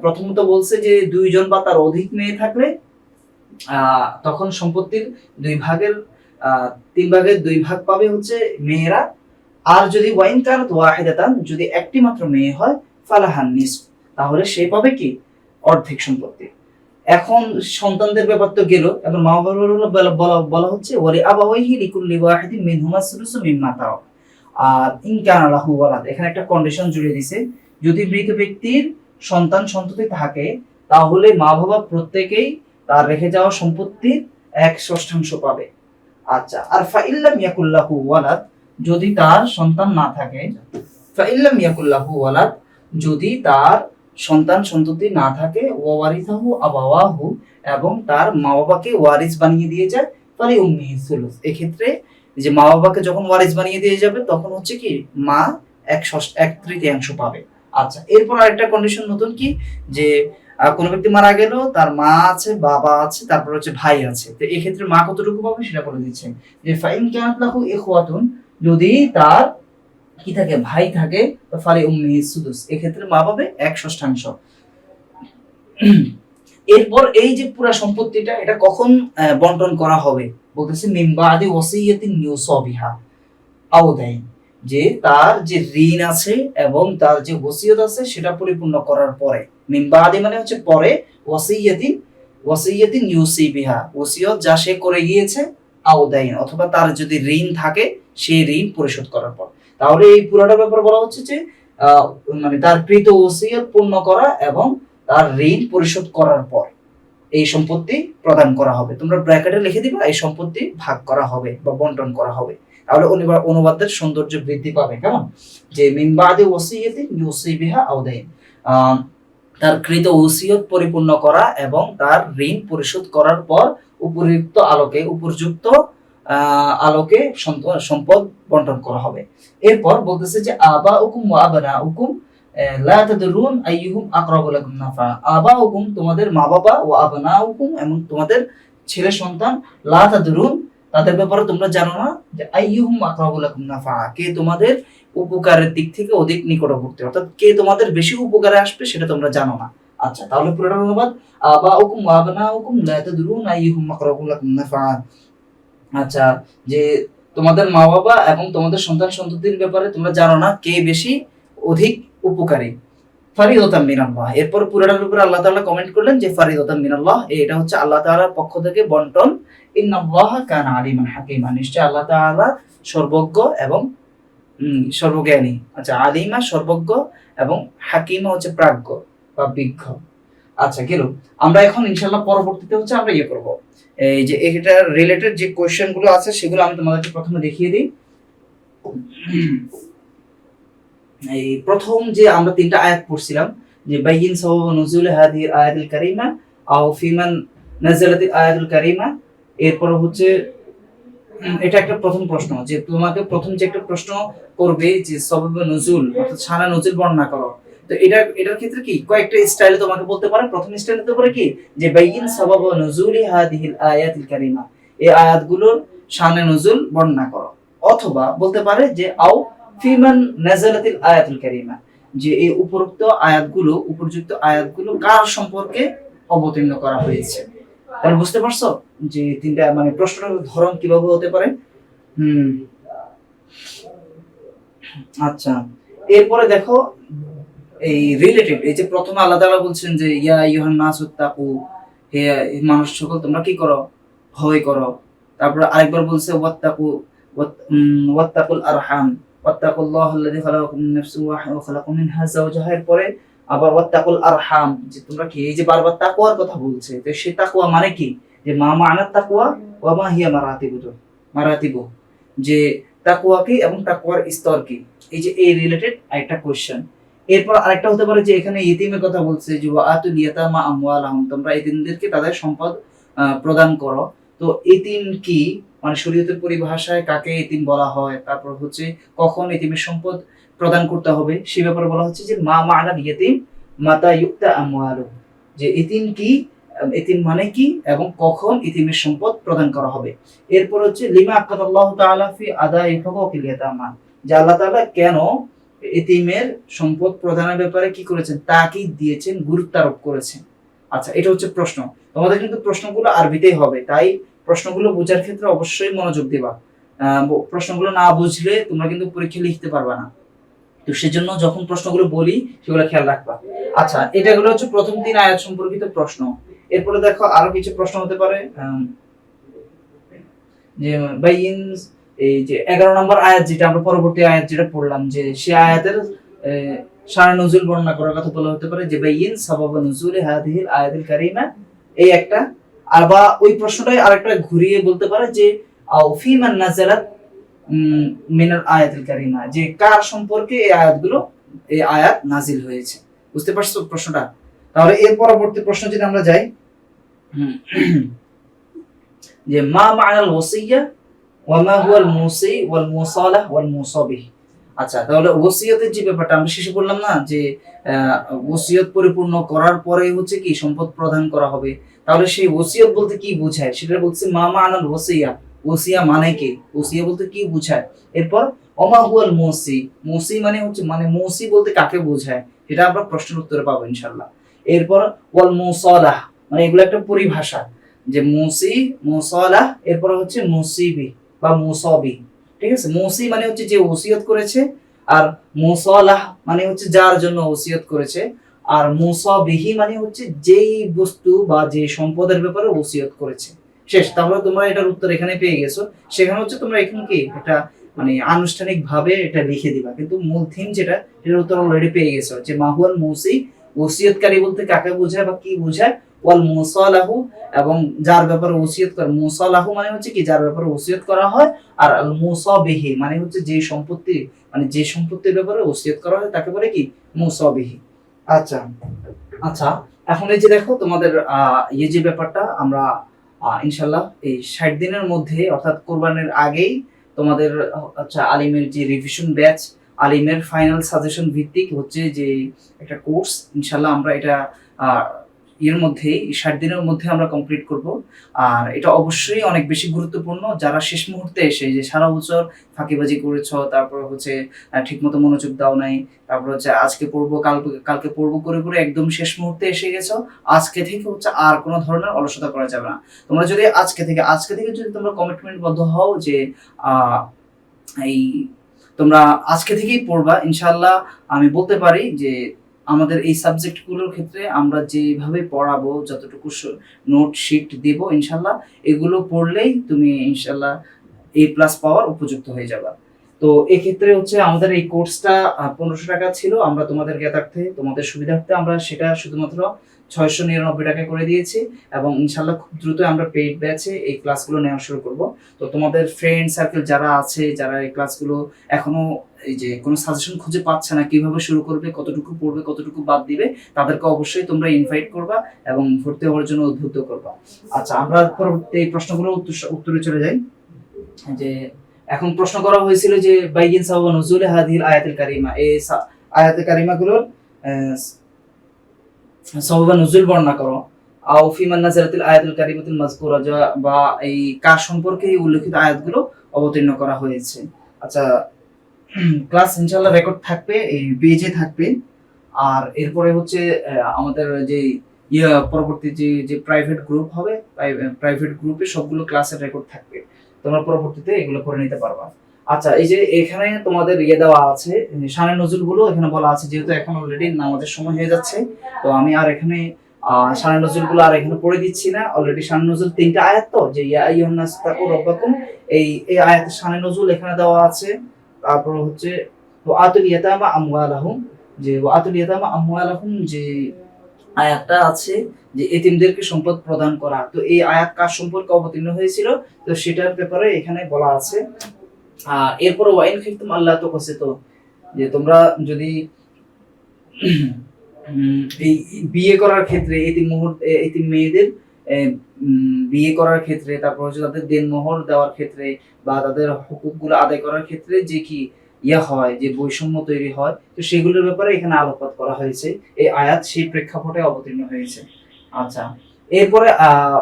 প্রথমত বলছে যে 2 জন বা তার অধিক মেয়ে থাকলে তখন সম্পত্তির 2 ভাগের 3 ভাগের 2 ভাগ পাবে হচ্ছে মেয়েরা, আর যদি ওয়াইন কানাত ওয়াহিদাতান, যদি একটি মাত্র মেয়ে হয়, ফালাহান নিসফ, তাহলে সে পাবে কি অর্ধেক সম্পত্তি। এখন সন্তানদের ব্যাপার তো গেল, এখন মা বাবার বলা হচ্ছে ওয়ালি আবাওয়াইহি লিকুল্লি ওয়াহিদিন মিনহুমা সুলুসু মিম্মা তারাক। আর ইন কানা লাহু ওয়ালাদ, এখানে একটা কন্ডিশন জুড়ে দিয়েছে, যদি মৃত ব্যক্তির সন্তান সন্ততি থাকে তাহলে মা বাবা প্রত্যেকেই তার রেখে যাওয়া সম্পত্তির 1/6 পাবে। আচ্ছা, আর ফাইল্লাম ইয়াকুল্লাহু ওয়ালাদ, যদি তার সন্তান না থাকে, ফাইল্লাম ইয়াকুল্লাহু ওয়ালাদ, যদি তার সন্তান সন্ততি না থাকে, ওয়ারিসাহু আবাওয়াহু, এবং তার মা বাবাকে ওয়ারিস বানিয়ে দিয়ে যায়, ফালি উম্মিহি সুলুস, এক্ষেত্রে যে মা বাবাকে যখন ওয়ারিস বানিয়ে দিয়ে যাবে তখন হচ্ছে কি মা 1/3 পাবে। আচ্ছা, এরপর আরেকটা কন্ডিশন নতুন কি, যে কোন ব্যক্তি মারা গেল, তার মা আছে, বাবা আছে, তারপর হচ্ছে ভাই আছে, তো এই ক্ষেত্রে মা কতটুকু পাবে সেটা বলে দিচ্ছে, যে ফাইন কানাত লাহু ইখওয়াতুন, যদি তার কি থাকে ভাই থাকে, তো ফালি উম্মিহি সুদুস, এক্ষেত্রে মা পাবে 1/6। এরপর এই যে পুরো সম্পত্তিটা এটা কখন বন্টন করা হবে, বলতেছে মিন বাদি ওয়াসিয়াতিন ইউসা বিহা আও দাইন, যে তার যে ঋণ আছে এবং তার যে ওসিয়ত আছে সেটা পরিপূর্ণ করার পরে, মিন বাদি মানে হচ্ছে পরে, ওয়াসিয়াতিন ইউসি বিহা, ওসিয়ত যা সে করে গিয়েছে, আও দাইন অথবা তার যদি ঋণ থাকে সেই ঋণ পরিশোধ করার পর। তাহলে এই পুরোটা ব্যাপার বলা হচ্ছে যে মানে তার কৃত ওসিয়ত পূর্ণ করা এবং তার ঋণ পরিশোধ করার পর এই সম্পত্তি প্রদান করা হবে। তোমরা ব্র্যাকেটে লিখে দিবা এই সম্পত্তি ভাগ করা হবে বা বন্টন করা হবে, তাহলে অনুবাদের সৌন্দর্য বৃদ্ধি পাবে। কেমন, যে মিন বাদি ওয়াসিয়াতিন ইউসি বিহা আও দাইন, তার কৃত ওসিয়ত পরিপূর্ণ করা এবং তার ঋণ পরিশোধ করার পর উপযুক্ত আলোকে সম্পদ বন্টন করা হবে। এরপর বলতেছে যে আবাউকুম ওয়া আবনাউকুম লা তাদরুন আইয়ুহুম আকরাবু লাকুম নাফা, আবাউকুম তোমাদের মা বাবা, ওয়া আবনাউকুম এবং তোমাদের ছেলে সন্তান, লা তাদরুন তাদের ব্যাপারে তোমরা জানো না, যে আইয়ুহুম আকরাবু লাকুম নাফা, কে তোমাদের উপকারের দিক থেকে অধিক নিকটবর্তী, অর্থাৎ কে তোমাদের বেশি উপকারে আসবে সেটা তোমরা জানো না। আচ্ছা, তাহলে পুরোটা অনুবাদ, আবাউকুম ওয়া আবনাউকুম লা তাদরুন আইয়ুহুম আকরাবু লাকুম নাফা। আচ্ছা, যে তোমাদের মা বাবা এবং তোমাদের সন্তান সন্ততির ব্যাপারে তোমরা জানো না কে বেশি অধিক উপকারী, ফারিদাতাম মিনাল্লাহ। এরপর পুরাটার উপরে আল্লাহ তাআলা কমেন্ট করলেন যে ফারিদাতাম মিনাল্লাহ, এটা হচ্ছে আল্লাহ তাআলার পক্ষ থেকে বন্টন। ইন্নাল্লাহা কানা আলিমান হাকিমা, নিশ্চয় আল্লাহ তাআলা সর্বজ্ঞ এবং সর্বজ্ঞানী। আচ্ছা, আলিমা সর্বজ্ঞ এবং হাকিমা হচ্ছে প্রাজ্ঞ বা বিজ্ঞ। আচ্ছা, গেল। আমরা এখন ইনশাআল্লাহ পরবর্তীতে হচ্ছে আমরা করব এই যে এটা রিলেটেড যে কোশ্চেন গুলো আছে সেগুলো আমি তোমাদেরকে প্রথমে দেখিয়ে দিই। এই প্রথম যে আমরা 3টা আয়াত পড়ছিলাম, যে বাইয়িন সাওয়াব নুজুল হাদিহিল আয়াতুল কারীমা আও ফিমান নাযালাতিল আয়াতুল কারীমা, এরপর হচ্ছে এটা একটা প্রথম প্রশ্ন, যে তোমাকে প্রথম যে একটা প্রশ্ন করবে যে সাবাব নুজুল অর্থাৎ শানা নুজুল বর্ণনা করো, তো এটার ক্ষেত্রে কি কয়েকটা স্টাইলে তোমাকে বলতে পারে। প্রথম স্টাইল হতে পারে কি, যে বাইয়িন সাবাব নুজুলি হাদিহিল আয়াতুল কারীমা, এই আয়াতগুলোর শানে নুজুল বর্ণনা করো, অথবা বলতে পারে যে আও ফিমান নাযালাতিল আয়াতুল কারীমা, যে এই উপরোক্ত আয়াতগুলো কার সম্পর্কে অবতীর্ণ করা হয়েছে। তাহলে বুঝতে পারছো যে 3টা মানে প্রশ্নের ধরন কিভাবে হতে পারে। আচ্ছা, এরপরে দেখো এই রিলেটেড, এই যে প্রথমে আল্লাহ তাআলা বলছেন যে ইয়া আইয়ুহান নাসুত্তাকু, হে মানুষ সকল তোমরা কি করো, ভয় করো। তারপর আরেকবার বলছে ওয়াত্তাকুল আরহাম, ওয়াত্তাকুল্লাহাল্লাযী খালাকাকুম মিন নাফসিন ওয়াহিদাতিন ওয়া খালাকা মিনহা যাওজাহা, এর পরে আবার ওয়াত্তাকুল আরহাম, যে তোমরা কি, এই যে বারবার তাকওয়ার কথা বলছে, তো সেই তাকওয়া মানে কি, যে মা মা'নাত তাকওয়া ওয়া মা হিয়া মারাতিবু, যে তাকওয়া কি এবং তাকওয়ার স্তর কি, এই যে এই রিলেটেড একটা কোশ্চেন। এরপর আরেকটা হতে পারে যে এখানে ইতিমের কথা বলছে, যে ওয়াআতুল ইয়াতামা আমওয়ালাহুম, তোমরা ইতিমদেরকে তাদের সম্পদ প্রদান করো। তো ইতিম কি, মানে শরীয়তের পরিভাষায় কাকে ইতিম বলা হয়, তারপর হচ্ছে কখন ইতিমের সম্পদ প্রদান করতে হবে সে ব্যাপারে বলা হচ্ছে যে মা মা'নাল ইয়াতিম মাতা ইউক্তা আমওয়ালু, যে ইতিম কি, ইতিম মানে কি এবং কখন ইতিমের সম্পদ প্রদান করা হবে। এরপর হচ্ছে লিমা আকাদাল্লাহু তাআলা ফি আদাই হুকুকিল ইয়াতামা, যে আল্লাহ তাআলা কেন ইতিমের সম্পদ প্রদানের ব্যাপারে কি করেছেন, তাকিদ দিয়েছেন, গুরুত্ব আরোপ করেছেন। আচ্ছা, এটা হচ্ছে প্রশ্ন। তোমাদের কিন্তু প্রশ্নগুলো আরবিতেই হবে, তাই প্রশ্নগুলো বোঝার ক্ষেত্রে অবশ্যই মনোযোগ দিবা। প্রশ্নগুলো না বুঝলে তোমরা কিন্তু পরীক্ষা লিখতে পারবে না। তো সেজন্য যখন প্রশ্নগুলো বলি সেগুলো খেয়াল রাখবা। আচ্ছা, এটা গুলো হচ্ছে প্রথম 3 আয়াত সম্পর্কিত প্রশ্ন। এরপরে দেখো আরো কিছু প্রশ্ন হতে পারে, যে বাইন, এই যে 11 নম্বর আয়াত যেটা আমরা পরবর্তী আয়াত যেটা পড়লাম, যে সেই আয়াতের শানে নুজুল বর্ণনা করার কথা বলা হতে পারে, যে বাইন সাবাব নুজুল হাদিহিল আয়াতুল কারীমা, এই একটা। আর বা ওই প্রশ্নটাই আরেকটা ঘুরিয়ে বলতে পারে যে আও ফি মান নাযালাত মিনাল আয়াতুল কারীমা, যে কার সম্পর্কে এই আয়াতগুলো, এই আয়াত নাজিল হয়েছে। বুঝতে পারছো প্রশ্নটা? তাহলে এর পরবর্তী প্রশ্ন যদি আমরা যাই, যে মা মা'নাল ওয়াসিয়্যা ওয়া মা হুয়াল মুসি ওয়াল মুসালাহ ওয়াল মুসাবিহ। আচ্ছা, তাহলে ওসিয়তের যে ব্যাপারটা আমরা শেষে বললাম না, যে ওসিয়ত পরিপূর্ণ করার পরে হচ্ছে কি সম্পদ প্রদান করা হবে। তাহলে সেই ওসিয়ত বলতে কি বোঝায় সেটা বলছে মা মা'নাল ওয়াসিয়্যা, ওসিয়া মানে কি, ওসিয়া বলতে কি বোঝায়। এরপর ওমা হুয়াল মুসি, মুসি মানে হচ্ছে, মানে মুসি বলতে কাকে বোঝায় এটা আমরা প্রশ্নের উত্তরে পাবো ইনশাআল্লাহ। এরপর ওয়াল মুসালাহ, মানে এগুলো একটা পরিভাষা, যে মুসি, মুসালাহ, এরপর হচ্ছে মুসিবি বা মুসাবি। ঠিক আছে, মুসি মানে হচ্ছে যে ওসিয়ত করেছে, আর মুসালাহ মানে হচ্ছে যার জন্য ওসিয়ত করেছে, আর মুসাবিহি মানে হচ্ছে যেই বস্তু বা যে সম্পদের ব্যাপারে ওসিয়ত করেছে। শেষ। তাহলে তোমরা এটার উত্তর এখানে পেয়ে গেছো। সেখানে হচ্ছে তোমরা এখানে কি এটা মানে আনুষ্ঠানিক ভাবে এটা লিখে দিবা, কিন্তু মূল থিম যেটা এটার উত্তর অলরেডি পেয়ে গেছো, যে মাহুয়াল মুসি, ওসিয়তকারী বলতে কাকে বোঝায় বা কি বোঝায়, ওয়াল মুসালাহু, এবং যার ব্যাপারে ওসিয়ত করে, মুসালাহু মানে হচ্ছে কি যার ব্যাপারে ওসিয়ত করা হয়, আর আল মুসাবিহি মানে হচ্ছে যে সম্পত্তি, মানে যে সম্পত্তির ব্যাপারে ওসিয়ত করা হয় তাকে বলে কি মুসাবিহি। আচ্ছা আচ্ছা, এখন এই যে দেখো তোমাদের এই যে ব্যাপারটা আমরা ইনশাল্লাহ এই 60 দিনের মধ্যে, অর্থাৎ কোরবানির আগেই তোমাদের আচ্ছা আলিমের যে রিভিশন ব্যাচ, আলিমের ফাইনাল সাজেশন ভিত্তিক হচ্ছে যে একটা কোর্স, ইনশাল্লাহ আমরা এটা এর মধ্যে 60 দিনের মধ্যে আমরা কমপ্লিট করব। আর এটা অবশ্যই অনেক বেশি গুরুত্বপূর্ণ, যারা শেষ মুহূর্তে এসে যে সারা বছর ফাঁকিবাজি করেছো, তারপর হচ্ছে ঠিকমতো মনোযোগ দাও নাই, তারপর হচ্ছে আজকে পড়বো কালকে পড়বো করে করে একদম শেষ মুহূর্তে এসে গেছো, আজকে থেকে হচ্ছে আর কোনো ধরনের অলসতা করা যাবে না। তোমরা যদি আজকে থেকে যদি তোমরা কমিটমেন্ট বদ্ধ হও যে এই তোমরা আজকে থেকেই পড়বা, ইনশাআল্লাহ আমি বলতে পারি যে আমাদের এই সাবজেক্টগুলোর ক্ষেত্রে আমরা যেভাবে পড়াবো, যতটুকু নোট শিট দেব, ইনশাআল্লাহ এগুলো পড়লেই তুমি ইনশাআল্লাহ A+ পাওয়ার উপযুক্ত হয়ে যাবে। তো এক্ষেত্রে হচ্ছে আমাদের এই কোর্সটা 1500 টাকা ছিল, আমরা তোমাদের জ্ঞাতার্থে, তোমাদের সুবিধার্থে আমরা সেটা শুধুমাত্র 699 টাকা করে দিয়েছি, এবং ইনশাআল্লাহ খুব দ্রুত আমরা পেইড ব্যাচে এই ক্লাসগুলো নেওয়া শুরু করব। তো তোমাদের ফ্রেন্ড সার্কেল যারা আছে, যারা এই ক্লাসগুলো এখনো এই যে কোনো সাজেশন খুঁজে পাচ্ছে না, কিভাবে শুরু করবে, কতটুকু পড়বে, কতটুকু বাদ দিবে, তাদেরকে অবশ্যই তোমরা ইনভাইট করবা এবং ভর্তি হওয়ার জন্য উদ্বুদ্ধ করবা। আচ্ছা, আমরা পরবর্তী এই প্রশ্নগুলোর উত্তরে চলে যাই। যে এখন প্রশ্ন করা হয়েছিল যে বাইয়িন সাওয়া নুজুল হাদিহিল আয়াতুল কারীমা, এই আয়াতুল কারীমাগুলোর সাওয়া নুজুল বর্ণনা করো, আও ফি মান নাযালাতিল আয়াতুল কারীমাতুল মাযকুরা, বা এই কার সম্পর্কে এই উল্লেখিত আয়াতগুলো অবতীর্ণ করা হয়েছে। আচ্ছা, ক্লাস ইনশাআল্লাহ রেকর্ড থাকবে, এই পেজে থাকবে। আর এরপরে হচ্ছে আমাদের যে পরবর্তী যে প্রাইভেট গ্রুপ হবে, প্রাইভেট গ্রুপে সবগুলো ক্লাসের রেকর্ড থাকবে, তোমরা পরবর্তীতে এগুলো করে নিতে পারবা। আচ্ছা, এই যে এখানে তোমাদের দেওয়া আছে শানে নজুল গুলো, এখানে বলা আছে, যেহেতু এখন অলরেডি নামাজের সময় হয়ে যাচ্ছে, তো আমি আর এখানে শানে নজুল গুলো আর এখানে পড়ে দিচ্ছি না। অলরেডি শানে নজুল 3টা আয়াত, তো যে ইয়া আইয়ুহান নাস তাকু রাব্বাকুম, এই আয়াতের শানে নজুল এখানে দেওয়া আছে। তারপর হচ্ছে ওয়াতুল ইয়াতামা আমওয়ালাহুম, যে ওয়াতুল ইয়াতামা আমওয়ালাহুম যে আয়াতটা আছে, যে এতিমদেরকে সম্পদ প্রদান করা, তো এই আয়াত কার সম্পর্কে অবতীর্ণ হয়েছিল, তো সেটার ব্যাপারে এখানে বলা আছে। এরপর ওয়াইন খিফতুম আল্লাহ তুকসিতু, যে তোমরা যদি এই বিয়ে করার ক্ষেত্রে এতিম মেয়েদের বিয়ে করার ক্ষেত্রে, তারপর হচ্ছে তাদের দেনমোহর দেওয়ার ক্ষেত্রে বা তাদের হুকুকগুলো আদায় করার ক্ষেত্রে যে কি হয়, যে বৈষম্য তৈরি হয়, তো সেগুলোর ব্যাপারে এখানে আলোকপাত করা হয়েছে। এই আয়াত সেই প্রেক্ষাপটে অবতীর্ণ হয়েছে। আচ্ছা, এরপরে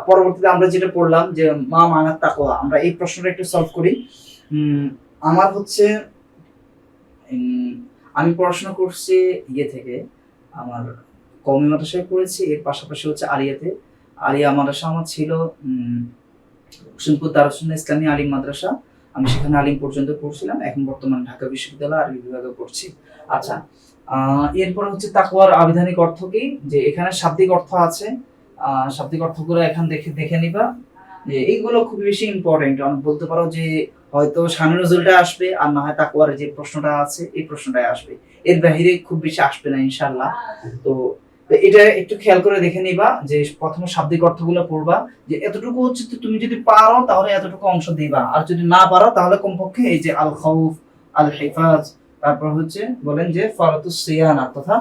পরবর্তীতে আমরা যেটা পড়লাম যে মা মানাত তাকওয়া, আমরা এই প্রশ্নটা একটু সলভ করি। আমার হচ্ছে আমি পড়াশোনা করছি থেকে, আমার কওমি মাদ্রাসায় পড়েছি, এর পাশাপাশি হচ্ছে আলিয়া মাদ্রাসা আমার ছিল, হোসেনপুর দারুস সুন্নাহ ইসলামী আলিম মাদ্রাসা। আমি সেখানে আলিম পর্যন্ত পড়ছিলাম, এখন বর্তমানে ঢাকা বিশ্ববিদ্যালয় আরবি বিভাগে পড়ছি। আচ্ছা, এরপর হচ্ছে তাকওয়ার আবিধানিক অর্থ কি, যে এখানে শাব্দিক অর্থ আছে, শাব্দিক অর্থগুলো এখন দেখে নিবা, যে এইগুলো খুব বেশি ইম্পর্টেন্ট। বলতে পারো যে হয়তো শানে নজুলটা আসবে, আর না হয় তাকওয়ার যে প্রশ্নটা আছে এই প্রশ্নটাই আসবে, এর বাহিরে খুব বেশি আসবে না ইনশাআল্লাহ। তো এটা একটু খেয়াল করে দেখে নিবা, যে প্রথমে শাব্দিক অর্থগুলো পড়বা, যে এতটুকু হচ্ছে তুমি যদি পারো তাহলে এতটুকু অংশ দিবা, আর যদি না পারো তাহলে কমপক্ষে এই যে আল খাউফ, আল হিফাজ, তারপর হচ্ছে বলেন যে ফারাতুস সিয়ানা তথা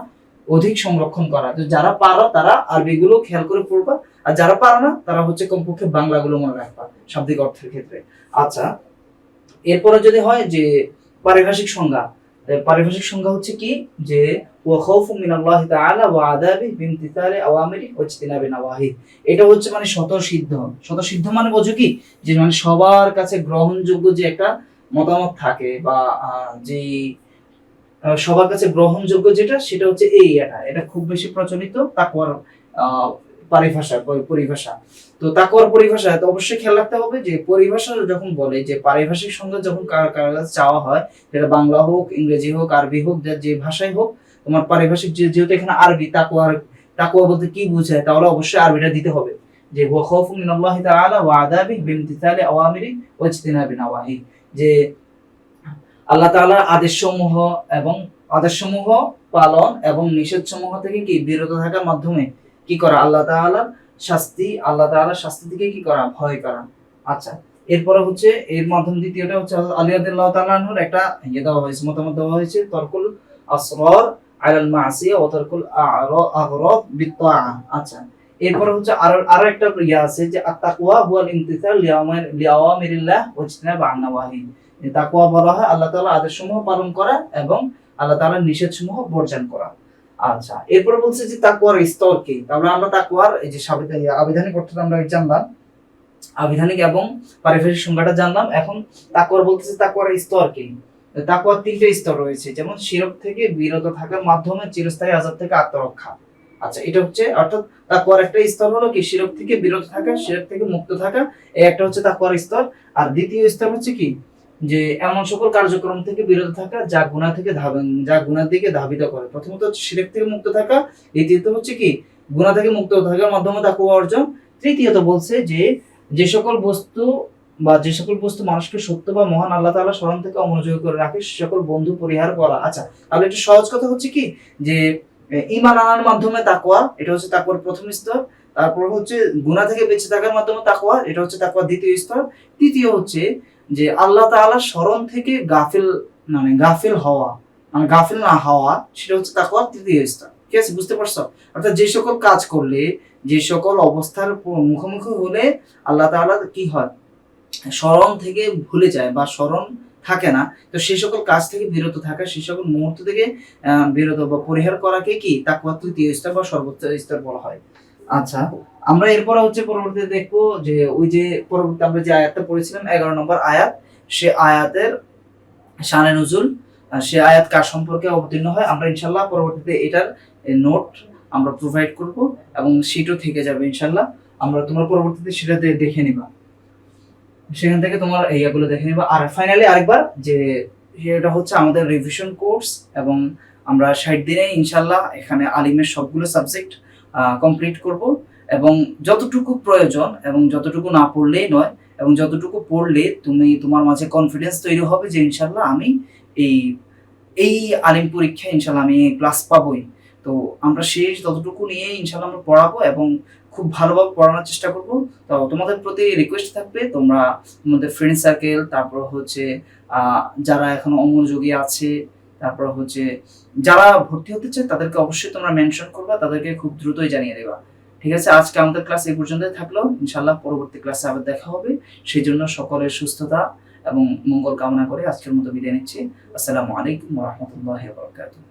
অধিক সংরক্ষণ করা। তো যারা পারো তারা আরবিগুলো খেয়াল করে পড়বা, আর যারা পারো না তারা হচ্ছে কমপক্ষে বাংলাগুলো মনে রাখবা শাব্দিক অর্থের ক্ষেত্রে। আচ্ছা, এরপরে যদি হয় যে পারিভাষিক সংজ্ঞা, পারিভাষিক সংজ্ঞা হচ্ছে কি, যে ওয়া খাউফু মিনাল্লাহি তাআলা ওয়া আযাবিহি বিইমতিসালি আওয়ামিরি ওয়া ইজতিনাবি নাওয়াহি। এটা হচ্ছে মানে স্বতঃসিদ্ধ। স্বতঃসিদ্ধ মানে বোঝো কি, যে মানে সবার কাছে গ্রহণযোগ্য যে একটা মতামত থাকে, বা যে সবার কাছে গ্রহণযোগ্য যেটা, সেটা হচ্ছে এটা খুব বেশি প্রচলিত তাকওয়ার পরিভাষা। তো তাকওয়ার পরিভাষা তো অবশ্যই খেয়াল রাখতে হবে, যে পরিভাষা যখন বলে, যে পারিভাষিক সংজ্ঞা যখন কার কাছে চাওয়া হয়, সেটা বাংলা হোক, ইংরেজি হোক, আরবি হোক, যে ভাষাই হোক, তোমার পারিভাষিক যেহেতু এখানে আরবি, তাকওয়া বলতে কি বোঝায়, তাহলে অবশ্যই আরবিটা দিতে হবে, যে ওয়া খাউফু মিনাল্লাহি তাআলা ওয়া আযাবিহি বিইমতিসালি আওয়ামিরি ওয়া ইজতিনাবি নাওয়াহি, যে আল্লাহ তাআলার আদেশসমূহ পালন এবং নিষেধসমূহ থেকে কি বিরত থাকার মাধ্যমে কি করা, আল্লাহ তাআলার শাস্তি থেকে কি করা, ভয় করা। আচ্ছা, এরপরে হচ্ছে এর মাধ্যম দ্বিতীয়টা হচ্ছে আলী রাদিয়াল্লাহু তাআলা আনহুর একটা দেওয়া হয়েছে, মতামত দেওয়া হয়েছে, তরকুল আসরার আলাল মাসিয়া ওয়া তরকুল আগরাদ বিত্তাআ। আচ্ছা, এরপরে হচ্ছে আরো একটা আছে, যে আত-তাকওয়া হুয়াল ইমতিসাল লিআওয়ামিরিল্লাহ ওয়া ইজতিনাব আন নাওয়াহি। তাকওয়া বলা হয় আল্লাহ তাআলার আদেশসমূহ পালন করা এবং আল্লাহ তাআলার নিষেধসমূহ বর্জন করা। আচ্ছা, এরপর বলছে যে তাকওয়ার স্তর কি, তাহলে আমরা তাকওয়ার এই যে আবিধানিক অর্থটা আমরা জানলাম, আবিধানিক এবং পারিভাষিক সংজ্ঞাটা জানলাম। এখন তাকওয়ার বলতেছে তাকওয়ার স্তর কি। তাকওয়ার তিনটে স্তর রয়েছে, যেমন শিরক থেকে বিরত থাকার মাধ্যমে চিরস্থায়ী আযাব থেকে আত্মরক্ষা। আচ্ছা, এটা হচ্ছে অর্থাৎ তাকওয়ার একটা স্তর হলো কি, শিরক থেকে বিরত থাকা, শিরক থেকে মুক্ত থাকা, এই একটা হচ্ছে তাকওয়ার স্তর। আর দ্বিতীয় স্তর হচ্ছে কি, যে এমন সকল কার্যক্রম থেকে বিরত থাকা যা গুনাহ দিকে ধাবিত করে। প্রথমত হচ্ছে শিরক থেকে মুক্ত থাকা, দ্বিতীয়ত হচ্ছে কি গুনাহ থেকে মুক্ত থাকার মাধ্যমে তাকওয়া অর্জন, তৃতীয়ত বলছে যে যে সকল বস্তু মানুষকে সত্য বা মহান আল্লাহ তাআলা স্মরণ থেকে অমনোযোগী করে রাখে, সে সকল বন্ধু পরিহার করা। আচ্ছা, তাহলে একটা সহজ কথা হচ্ছে কি, যে ঈমান আনার মাধ্যমে তাকওয়া, এটা হচ্ছে তাকওয়ার প্রথম স্তর। তারপর হচ্ছে গুনাহ থেকে বেঁচে থাকার মাধ্যমে তাকওয়া, এটা হচ্ছে তাকওয়ার দ্বিতীয় স্তর। তৃতীয় হচ্ছে যে আল্লাহ তাআলার স্মরণ থেকে গাফিল না হওয়া, সেটা হচ্ছে তাকওয়ার তৃতীয় স্তর। ঠিক আছে, বুঝতে পারছো? অর্থাৎ যে সকল কাজ করলে, যে সকল অবস্থার মুখোমুখি হলে আল্লাহ তাআলা কি হয়, স্মরণ থেকে ভুলে যায় বা স্মরণ থাকে না, তো সেই সকল কাজ থেকে বিরত থাকা, সেই সকল মুহূর্ত থেকে বিরত বা পরিহার করাকে কি তাকওয়ার তৃতীয় স্তর বা সর্বোচ্চ স্তর বলা হয়। আচ্ছা, আমরা এরপরে হচ্ছে পরবর্তীতে দেখবো, যে ওই যে পরবর্তী আমরা যে আয়াতটা পড়েছিলাম 11 নম্বর আয়াত, সে আয়াতের শানে নুজুল, সে আয়াত কার সম্পর্কে অবতীর্ণ হয়, আমরা ইনশাআল্লাহ পরবর্তীতে এটার নোট আমরা প্রোভাইড করব, এবং সেটাও থেকে যাবে ইনশাআল্লাহ। তোমরা পরবর্তীতে সেটা দেখে নিবা, সেখান থেকে তোমার এইগুলো দেখে নিবা। আর ফাইনালি আরেকবার, যে এটা হচ্ছে আমাদের রিভিশন কোর্স, এবং আমরা 60 দিনে ইনশাআল্লাহ এখানে আলিমের সবগুলো সাবজেক্ট কমপ্লিট করব, এবং যতটুকু প্রয়োজন এবং যতটুকু না পড়লেই নয়, এবং যতটুকু পড়লে তোমার মাঝে কনফিডেন্স তৈরি হবে যে ইনশাআল্লাহ আমি এই আলিম পরীক্ষায় ইনশাআল্লাহ আমি ক্লাস পাবোই। তো আমরা শেষ ততটুকু নিয়ে ইনশাআল্লাহ আমরা পড়াবো, এবং খুব ভালোভাবে পড়ানোর চেষ্টা করব। তো তোমাদের প্রতি রিকোয়েস্ট থাকবে, তোমরা তোমাদের ফ্রেন্ড সার্কেল, তারপর হচ্ছে যারা এখনো অমনোযোগী আছে, তারপর হচ্ছে যারা ভর্তি হতে চায়, তাদেরকে অবশ্যই তোমরা মেনশন করবা, তাদেরকে খুব দ্রুতই জানিয়ে দেবা। ঠিক আছে, আজকে আমাদের ক্লাস এই পর্যন্তই থাকলো। ইনশাআল্লাহ পরবর্তী ক্লাসে আবার দেখা হবে। সেই জন্য সকলের সুস্থতা এবং মঙ্গল কামনা করে আজকের মতো বিদায় নিচ্ছি। আসসালামু আলাইকুম ওয়া রাহমাতুল্লাহি ওয়া বারাকাতুহু।